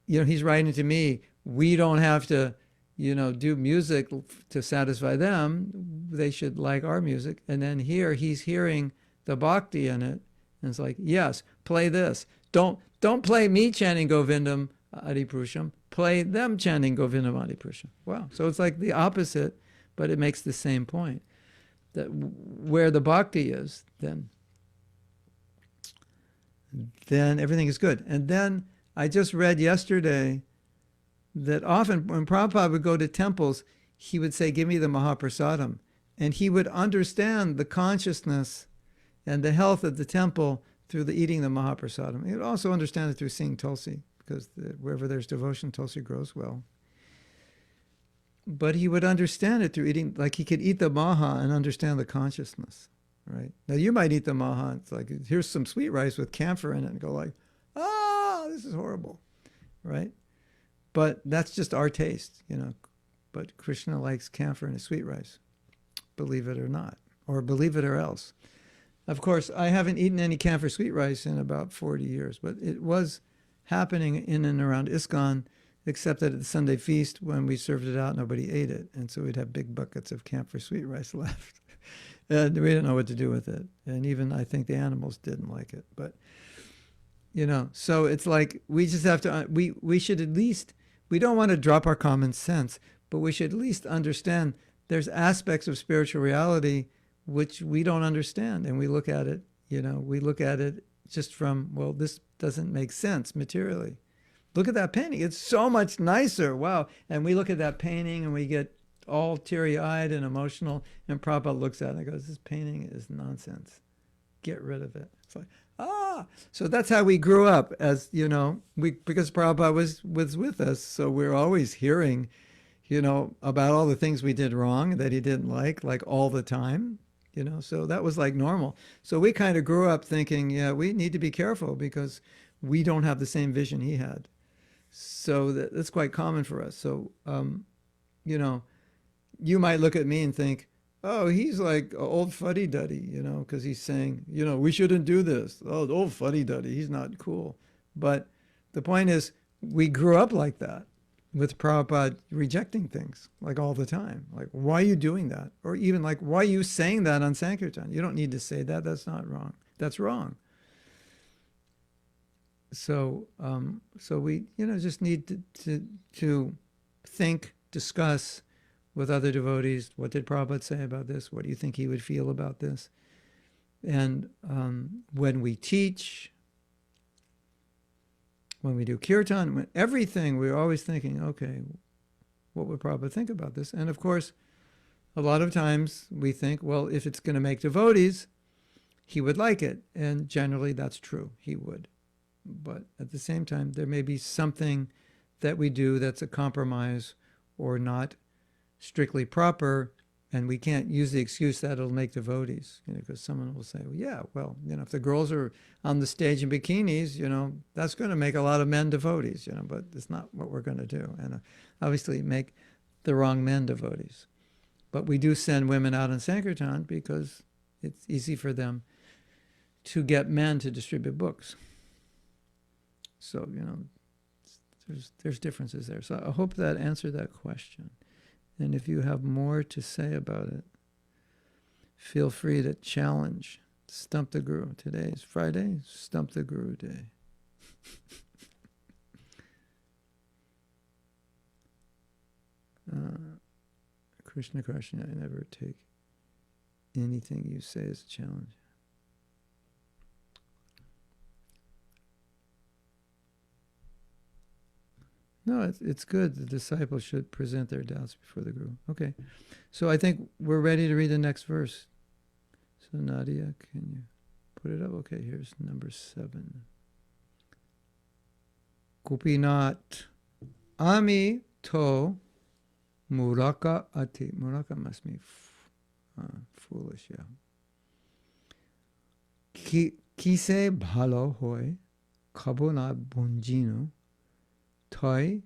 he's writing to me, we don't have to, do music to satisfy them. They should like our music. And then here he's hearing the bhakti in it. And it's like, yes, play this. Don't play me chanting Govindam Adipurusham. Play them chanting Govindam Adipurusham. Wow. So it's like the opposite, but it makes the same point. That where the bhakti is, then everything is good. And then I just read yesterday that often when Prabhupada would go to temples, he would say, give me the Mahaprasadam. And he would understand the consciousness and the health of the temple through the eating the Mahaprasadam. He would also understand it through seeing Tulsi, because wherever there's devotion, Tulsi grows well. But he would understand it through eating, like he could eat the maha and understand the consciousness, right? Now you might eat the maha, it's like, here's some sweet rice with camphor in it, and go like, this is horrible, right? But that's just our taste, But Krishna likes camphor in his sweet rice, believe it or not, or believe it or else. Of course, I haven't eaten any camphor sweet rice in about 40 years, but it was happening in and around ISKCON, except that at the Sunday feast, when we served it out, nobody ate it. And so we'd have big buckets of camphor sweet rice left. And we didn't know what to do with it. And even I think the animals didn't like it. But, so it's like we just have to, we should at least, we don't want to drop our common sense, but we should at least understand there's aspects of spiritual reality which we don't understand. And we look at it, we look at it just from, well, this doesn't make sense materially. Look at that painting. It's so much nicer. Wow. And we look at that painting and we get all teary-eyed and emotional. And Prabhupada looks at it and goes, this painting is nonsense. Get rid of it. It's like, So that's how we grew up because Prabhupada was with us. So we're always hearing, about all the things we did wrong that he didn't like all the time. So that was like normal. So we kind of grew up thinking, we need to be careful because we don't have the same vision he had. So that's quite common for us. So, you might look at me and think, oh, he's like old fuddy-duddy, because he's saying, we shouldn't do this. Oh, old fuddy-duddy, he's not cool. But the point is, we grew up like that, with Prabhupada rejecting things, like all the time. Like, why are you doing that? Or even like, why are you saying that on Sankirtan? You don't need to say that. That's not wrong. That's wrong. So we, just need to think, discuss with other devotees. What did Prabhupada say about this? What do you think he would feel about this? And when we teach, when we do kirtan, everything, we're always thinking, okay, what would Prabhupada think about this? And of course, a lot of times we think, well, if it's going to make devotees, he would like it. And generally that's true, he would. But at the same time, there may be something that we do that's a compromise or not strictly proper, and we can't use the excuse that it'll make devotees, because someone will say, well, if the girls are on the stage in bikinis, that's going to make a lot of men devotees, but it's not what we're going to do. And obviously make the wrong men devotees. But we do send women out in Sankirtan because it's easy for them to get men to distribute books. So, there's differences there. So I hope that answered that question. And if you have more to say about it, feel free to challenge. Stump the Guru. Today is Friday, Stump the Guru Day. Krishna Krishna, I never take anything you say as a challenge. No, it's good. The disciples should present their doubts before the Guru. Okay. So I think we're ready to read the next verse. So Nadia, can you put it up? Okay, here's number 7. Gopinatha, Ami to Muraka ati. Muraka must mean foolish, yeah. Kise bhalo hoy, khabo na bunjinu, Toy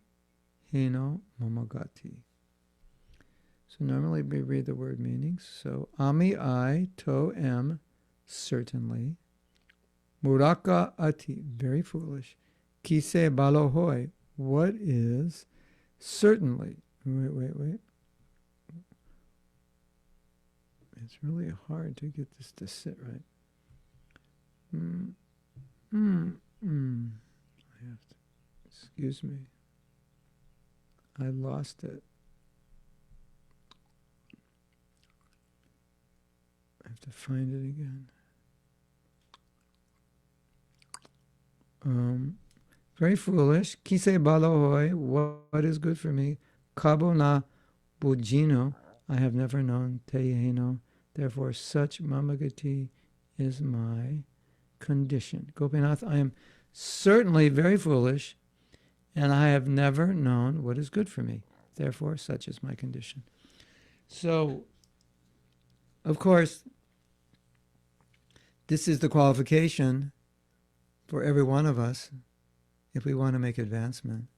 heno mamagati. So normally we read the word meanings. So ami I, to am, certainly. Muraka ati, very foolish. Kise balohoi, what is certainly. Wait. It's really hard to get this to sit right. I have to, excuse me. I lost it. I have to find it again. Very foolish. Kise balohoi, what is good for me? Kabo na bujino, I have never known. Teyeno, therefore such mamagati is my condition. Gopinath, I am certainly very foolish, and I have never known what is good for me. Therefore, such is my condition. So, of course, this is the qualification for every one of us if we want to make advancement.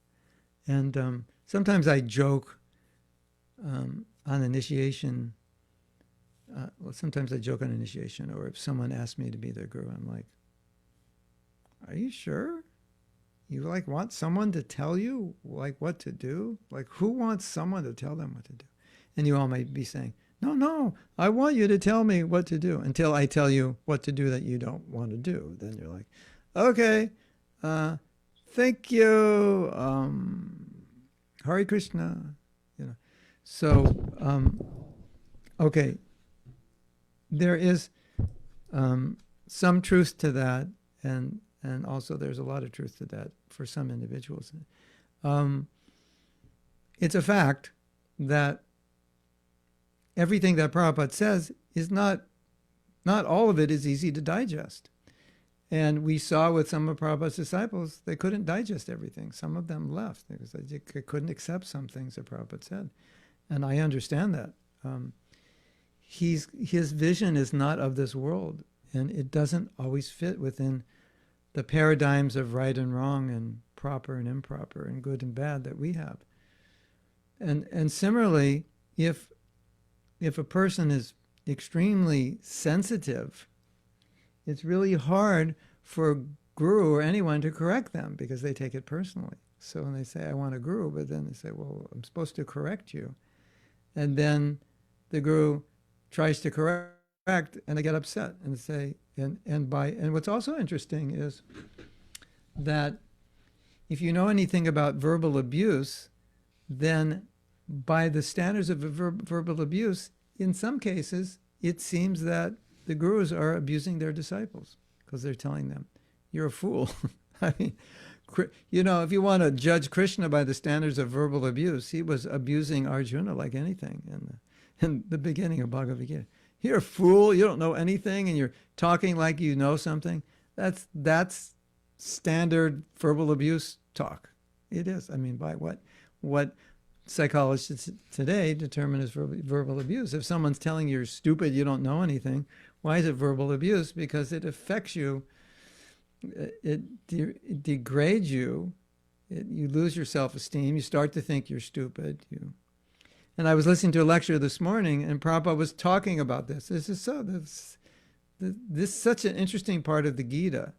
And sometimes I joke on initiation. Sometimes I joke on initiation, or if someone asks me to be their guru, I'm like, are you sure? You want someone to tell you what to do? Who wants someone to tell them what to do? And you all might be saying, no, I want you to tell me what to do until I tell you what to do that you don't want to do. Then you're like, okay, thank you, Hare Krishna, So, okay, there is some truth to that, and also there's a lot of truth to that for some individuals. It's a fact that everything that Prabhupada says is not all of it is easy to digest. And we saw with some of Prabhupada's disciples, they couldn't digest everything. Some of them left because they couldn't accept some things that Prabhupada said. And I understand that. His vision is not of this world, and it doesn't always fit within the paradigms of right and wrong and proper and improper and good and bad that we have. And similarly, if a person is extremely sensitive, it's really hard for a guru or anyone to correct them because they take it personally. So when they say, I want a guru, but then they say, well, I'm supposed to correct you. And then the guru tries to correct, and they get upset and say, and what's also interesting is that if you know anything about verbal abuse, then by the standards of verbal abuse, in some cases, it seems that the gurus are abusing their disciples because they're telling them, you're a fool. I mean, if you want to judge Krishna by the standards of verbal abuse, he was abusing Arjuna like anything in the beginning of Bhagavad Gita. You're a fool, you don't know anything, and you're talking like you know something. That's standard verbal abuse talk. It is. I mean, by what psychologists today determine as verbal abuse. If someone's telling you you're stupid, you don't know anything, why is it verbal abuse? Because it affects you. It degrades you. You lose your self-esteem. You start to think you're stupid. And I was listening to a lecture this morning, and Prabhupada was talking about this. This is such an interesting part of the Gita,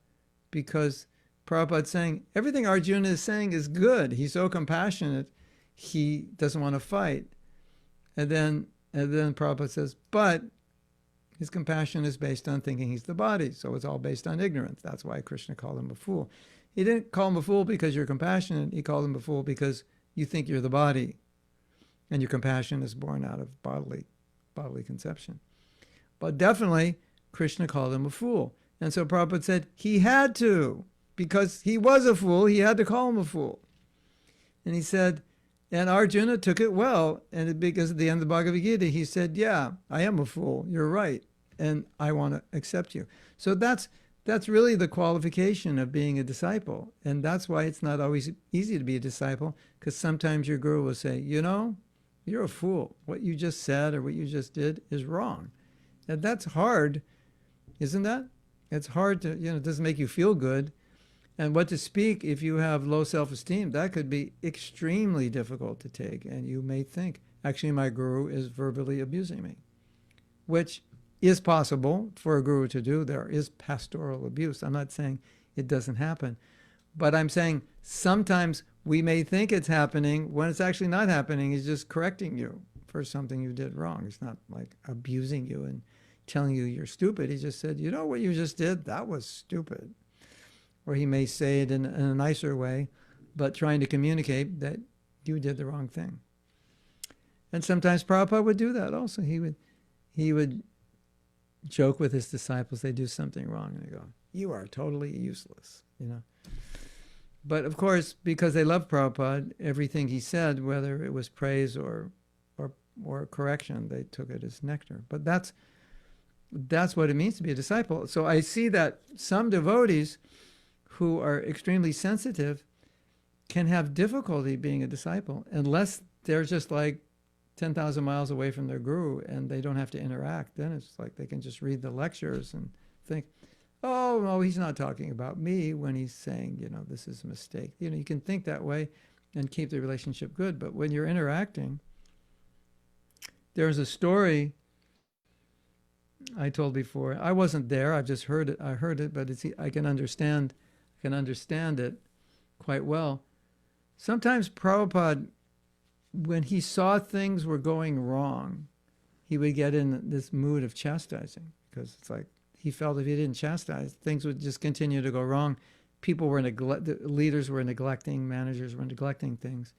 because Prabhupada's saying everything Arjuna is saying is good. He's so compassionate. He doesn't want to fight. And then Prabhupada says, but his compassion is based on thinking he's the body. So it's all based on ignorance. That's why Krishna called him a fool. He didn't call him a fool because you're compassionate. He called him a fool because you think you're the body. And your compassion is born out of bodily conception. But definitely, Krishna called him a fool. And so Prabhupada said he had to, because he was a fool, he had to call him a fool. And he said, and Arjuna took it well, and because at the end of the Bhagavad Gita, he said, yeah, I am a fool, you're right, and I want to accept you. So that's really the qualification of being a disciple. And that's why it's not always easy to be a disciple, because sometimes your guru will say, you're a fool. What you just said or what you just did is wrong. And that's hard, isn't that? It's hard to, it doesn't make you feel good. And what to speak if you have low self-esteem, that could be extremely difficult to take. And you may think, actually, my guru is verbally abusing me, which is possible for a guru to do. There is pastoral abuse. I'm not saying it doesn't happen, but I'm saying sometimes we may think it's happening when it's actually not happening. He's just correcting you for something you did wrong. It's not like abusing you and telling you you're stupid. He just said, you know what you just did? That was stupid. Or he may say it in a nicer way, but trying to communicate that you did the wrong thing. And sometimes Prabhupada would do that also. He would joke with his disciples. They do something wrong, and they go, you are totally useless, you know. But of course, because they love Prabhupada, everything he said, whether it was praise or correction, they took it as nectar. But that's what it means to be a disciple. So I see that some devotees who are extremely sensitive can have difficulty being a disciple unless they're just like 10,000 miles away from their guru and they don't have to interact. Then it's like they can just read the lectures and think, oh, no, he's not talking about me when he's saying, you know, this is a mistake. You know, you can think that way and keep the relationship good. But when you're interacting, there's a story I told before. I wasn't there. I've just heard it. I heard it, but I can understand it quite well. Sometimes Prabhupada, when he saw things were going wrong, he would get in this mood of chastising, because it's like he felt if he didn't chastise, things would just continue to go wrong. The leaders were neglecting, managers were neglecting things,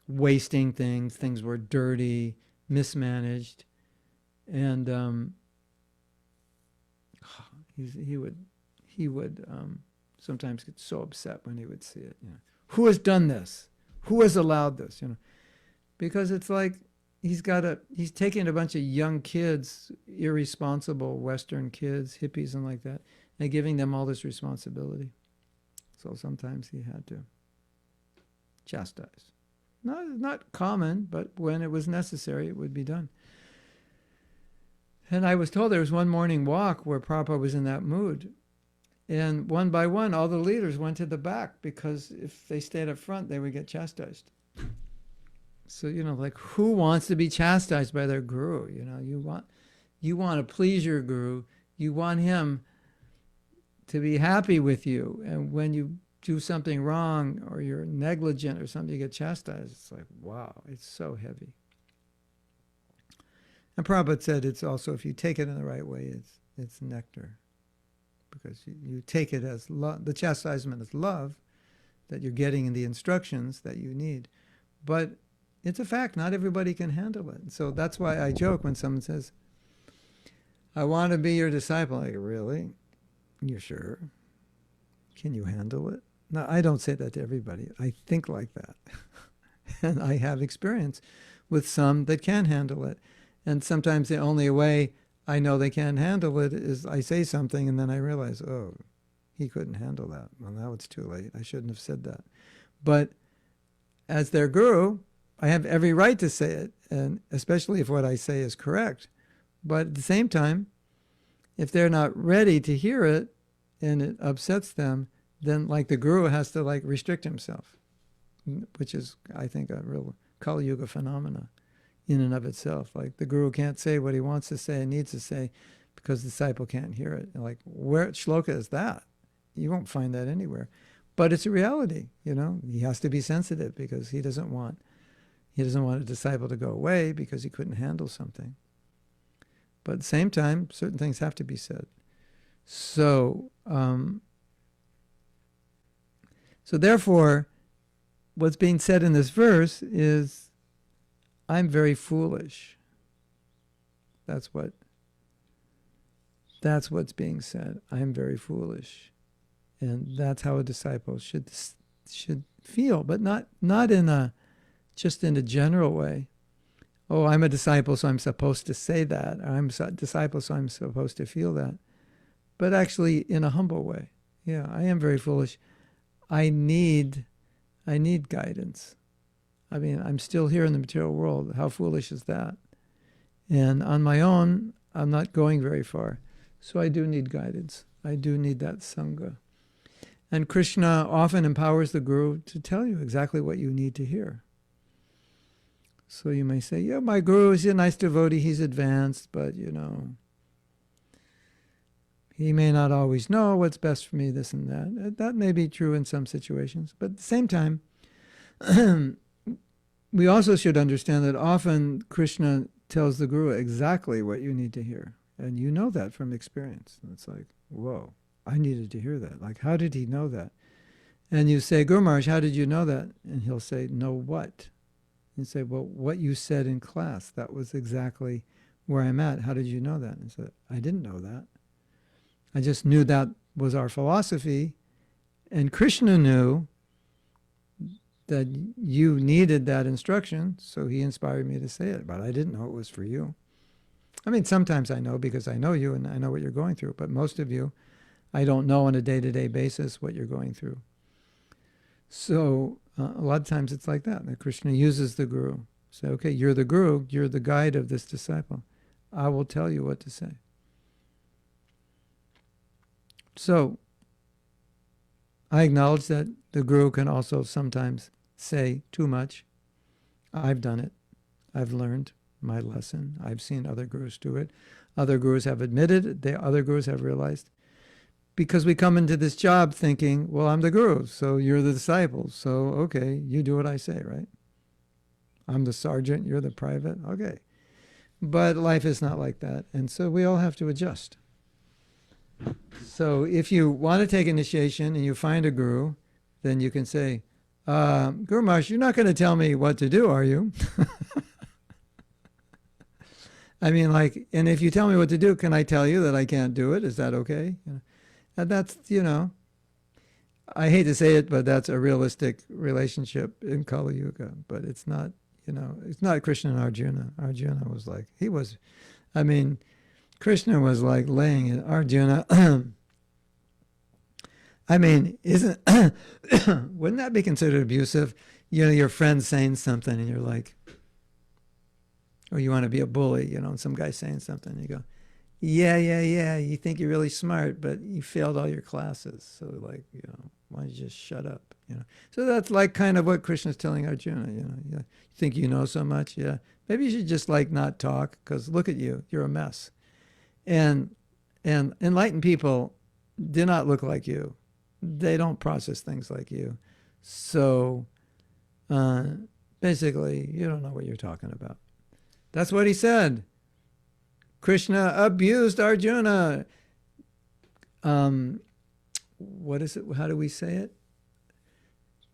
wasting things, things were dirty, mismanaged, and he would sometimes get so upset when he would see it. You know, who has done this? Who has allowed this? You know, because it's like he's taking a bunch of young kids, irresponsible Western kids, hippies and like that, and giving them all this responsibility. So sometimes he had to chastise. Not common, but when it was necessary, it would be done. And I was told there was one morning walk where Prabhupada was in that mood. And one by one, all the leaders went to the back, because if they stayed up front, they would get chastised. So, you know, like, who wants to be chastised by their guru? You know, you want to please your guru. You want him to be happy with you. And when you do something wrong or you're negligent or something, you get chastised. It's like, wow, it's so heavy. And Prabhupada said it's also, if you take it in the right way, it's nectar. Because you take it as love. The chastisement is love that you're getting in the instructions that you need. But it's a fact, not everybody can handle it. So that's why I joke when someone says, I want to be your disciple. Like, really? You're sure? Can you handle it? No, I don't say that to everybody. I think like that. And I have experience with some that can handle it. And sometimes the only way I know they can't handle it is I say something and then I realize, oh, he couldn't handle that. Well, now it's too late. I shouldn't have said that. But as their guru, I have every right to say it, and especially if what I say is correct. But at the same time, if they're not ready to hear it and it upsets them, then like the guru has to like restrict himself, which is, I think, a real Kali Yuga phenomena in and of itself. Like the guru can't say what he wants to say and needs to say because the disciple can't hear it. And like, where shloka is that? You won't find that anywhere. But it's a reality, you know. He has to be sensitive because he doesn't want a disciple to go away because he couldn't handle something. But at the same time, certain things have to be said. So therefore, what's being said in this verse is, I'm very foolish. That's what's being said. I'm very foolish. And that's how a disciple should feel, but not in just in a general way. Oh, I'm a disciple, so I'm supposed to say that. Or I'm a disciple, so I'm supposed to feel that. But actually in a humble way. Yeah, I am very foolish. I need guidance. I mean, I'm still here in the material world. How foolish is that? And on my own, I'm not going very far. So I do need guidance. I do need that Sangha. And Krishna often empowers the guru to tell you exactly what you need to hear. So you may say, yeah, my guru is a nice devotee, he's advanced, but he may not always know what's best for me, this and that. That may be true in some situations. But at the same time, we also should understand that often Krishna tells the guru exactly what you need to hear. And you know that from experience. And it's like, whoa, I needed to hear that. Like, how did he know that? And you say, Guru Maharaj, how did you know that? And he'll say, know what? And you say, well, what you said in class, that was exactly where I'm at. How did you know that? And he said, I didn't know that. I just knew that was our philosophy. And Krishna knew that you needed that instruction, so he inspired me to say it. But I didn't know it was for you. I mean, sometimes I know because I know you and I know what you're going through. But most of you, I don't know on a day-to-day basis what you're going through. So a lot of times it's like that Krishna uses the guru. Say, okay, you're the guru, you're the guide of this disciple. I will tell you what to say. So I acknowledge that the guru can also sometimes say too much. I've done it. I've learned my lesson. I've seen other gurus do it. Other gurus have admitted it. Other gurus have realized. Because we come into this job thinking, well, I'm the guru, so you're the disciple. So, okay, you do what I say, right? I'm the sergeant, you're the private. Okay. But life is not like that. And so we all have to adjust. So if you want to take initiation and you find a guru, then you can say, Guru Maharaj, you're not going to tell me what to do, are you? I mean, like, and if you tell me what to do, can I tell you that I can't do it? Is that okay? And that's, I hate to say it, but that's a realistic relationship in Kali Yuga. But it's not, it's not Krishna and Arjuna. Arjuna was like, Krishna was like laying it. Arjuna, wouldn't that be considered abusive? Your friend saying something and you're like, or you want to be a bully, and some guy's saying something and you go, yeah, you think you're really smart, but you failed all your classes. So like, why don't you just shut up? So that's like kind of what Krishna's telling Arjuna, you think you know so much? Yeah. Maybe you should just like not talk because look at you, you're a mess. And enlightened people do not look like you. They don't process things like you. So basically, you don't know what you're talking about. That's what he said. Krishna abused Arjuna. What is it? How do we say it?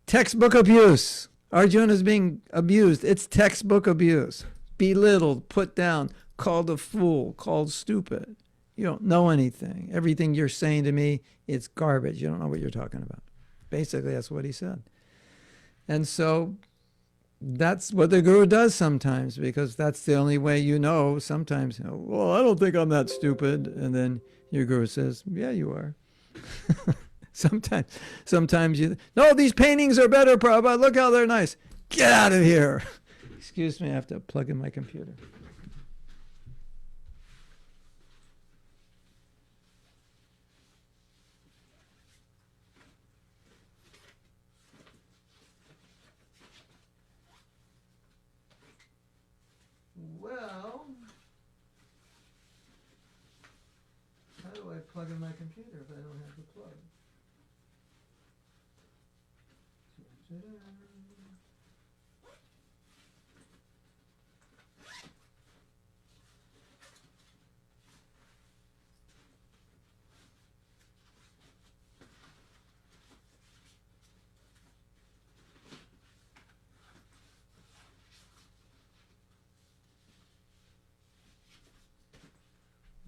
Textbook abuse. Arjuna is being abused. It's textbook abuse. Belittled, put down, called a fool, called stupid. You don't know anything. Everything you're saying to me, it's garbage. You don't know what you're talking about. Basically, that's what he said. And so that's what the guru does sometimes, because that's the only way sometimes, well, I don't think I'm that stupid. And then your guru says, yeah, you are. Sometimes no, these paintings are better, Prabhupada. Look how they're nice. Get out of here. Excuse me, I have to plug in my computer. Well, how do I plug in my computer if I don't have the plug?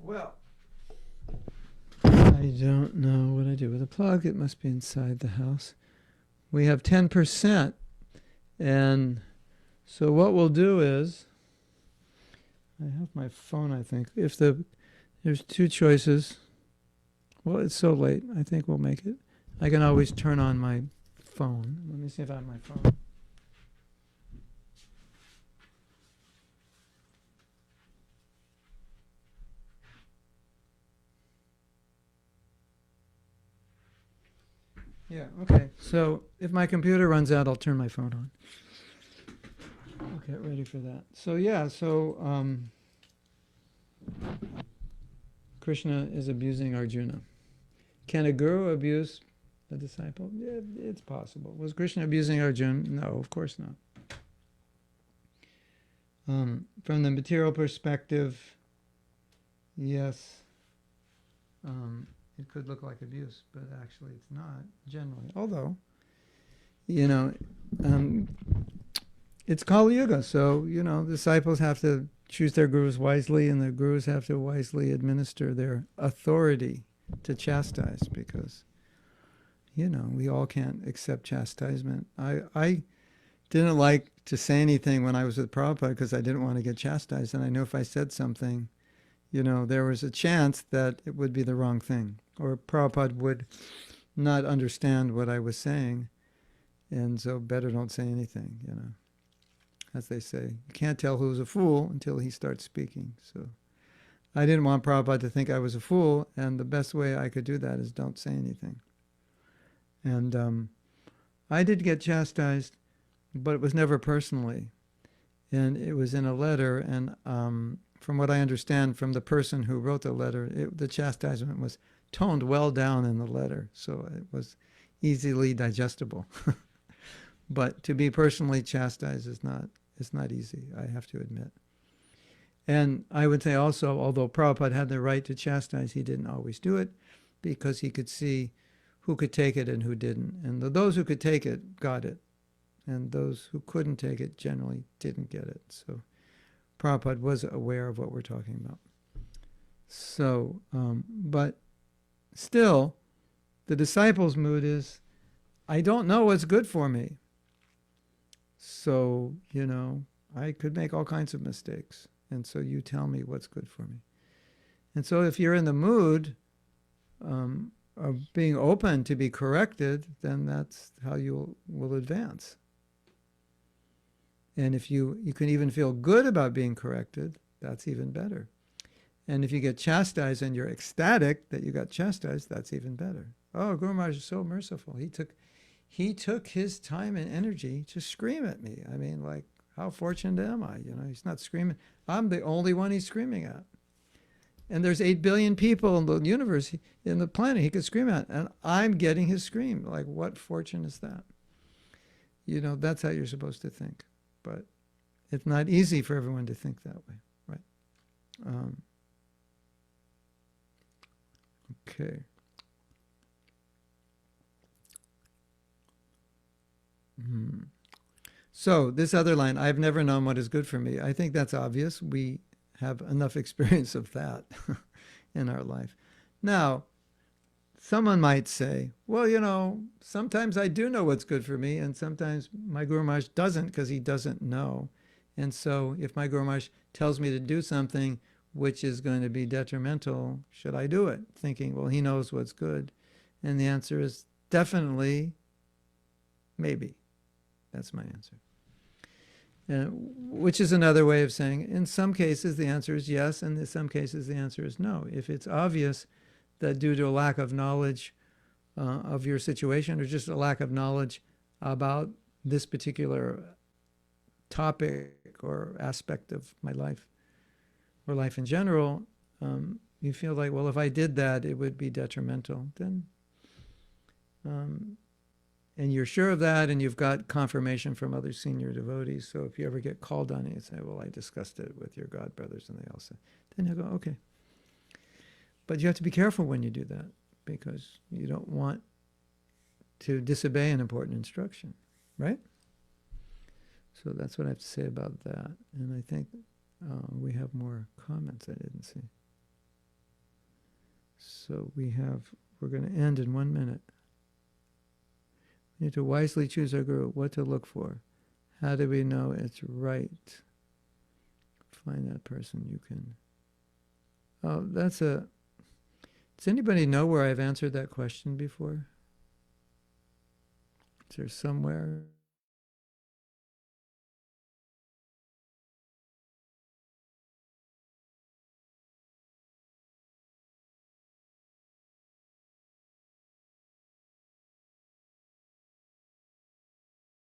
Well, I don't know what I do with a plug. It must be inside the house. We have 10%. And so what we'll do is, I have my phone, I think. There's two choices. Well, it's so late. I think we'll make it. I can always turn on my phone. Let me see if I have my phone. Yeah, okay. So if my computer runs out, I'll turn my phone on. I'll get ready for that. So yeah, Krishna is abusing Arjuna. Can a guru abuse a disciple? Yeah, it's possible. Was Krishna abusing Arjuna? No, of course not. From the material perspective, yes, it could look like abuse, but actually it's not, generally. Although, it's Kali Yuga, so, disciples have to choose their gurus wisely, and the gurus have to wisely administer their authority to chastise, because, we all can't accept chastisement. I didn't like to say anything when I was with Prabhupada because I didn't want to get chastised, and I knew if I said something, there was a chance that it would be the wrong thing, or Prabhupada would not understand what I was saying, and so better don't say anything, As they say, you can't tell who's a fool until he starts speaking. So I didn't want Prabhupada to think I was a fool, and the best way I could do that is don't say anything. And I did get chastised, but it was never personally. And it was in a letter, and from what I understand from the person who wrote the letter, the chastisement was toned well down in the letter, so it was easily digestible. But to be personally chastised is not easy, I have to admit. And I would say also, although Prabhupada had the right to chastise, he didn't always do it, because he could see who could take it and who didn't. And those who could take it got it, and those who couldn't take it generally didn't get it. So Prabhupada was aware of what we're talking about. So, but still, the disciples' mood is, I don't know what's good for me. So, I could make all kinds of mistakes. And so you tell me what's good for me. And so if you're in the mood of being open to be corrected, then that's how you will advance. And if you can even feel good about being corrected, that's even better. And if you get chastised and you're ecstatic that you got chastised, that's even better. Oh, Guru Maharaj is so merciful. He took his time and energy to scream at me. I mean, like, how fortunate am I? He's not screaming. I'm the only one he's screaming at. And there's 8 billion people in the universe, in the planet he could scream at. And I'm getting his scream. Like, what fortune is that? That's how you're supposed to think. But it's not easy for everyone to think that way, right? Okay. So this other line, I've never known what is good for me. I think that's obvious. We have enough experience of that in our life. Now, someone might say, well, sometimes I do know what's good for me, and sometimes my Guru Maharaj doesn't, because he doesn't know. And so if my Guru Maharaj tells me to do something which is going to be detrimental, should I do it? Thinking, well, he knows what's good. And the answer is definitely, maybe. That's my answer. Which is another way of saying, in some cases the answer is yes, and in some cases the answer is no. If it's obvious that due to a lack of knowledge of your situation, or just a lack of knowledge about this particular topic or aspect of my life, or life in general, you feel like, well, if I did that, it would be detrimental, then and you're sure of that, and you've got confirmation from other senior devotees. So if you ever get called on it, you say, well, I discussed it with your godbrothers, and they all say, then you go, okay. But you have to be careful when you do that, because you don't want to disobey an important instruction, right? So that's what I have to say about that. And I think we have more comments I didn't see. So we're going to end in 1 minute. We need to wisely choose our guru, what to look for. How do we know it's right? Find that person you can. Oh, does anybody know where I've answered that question before? Is there somewhere?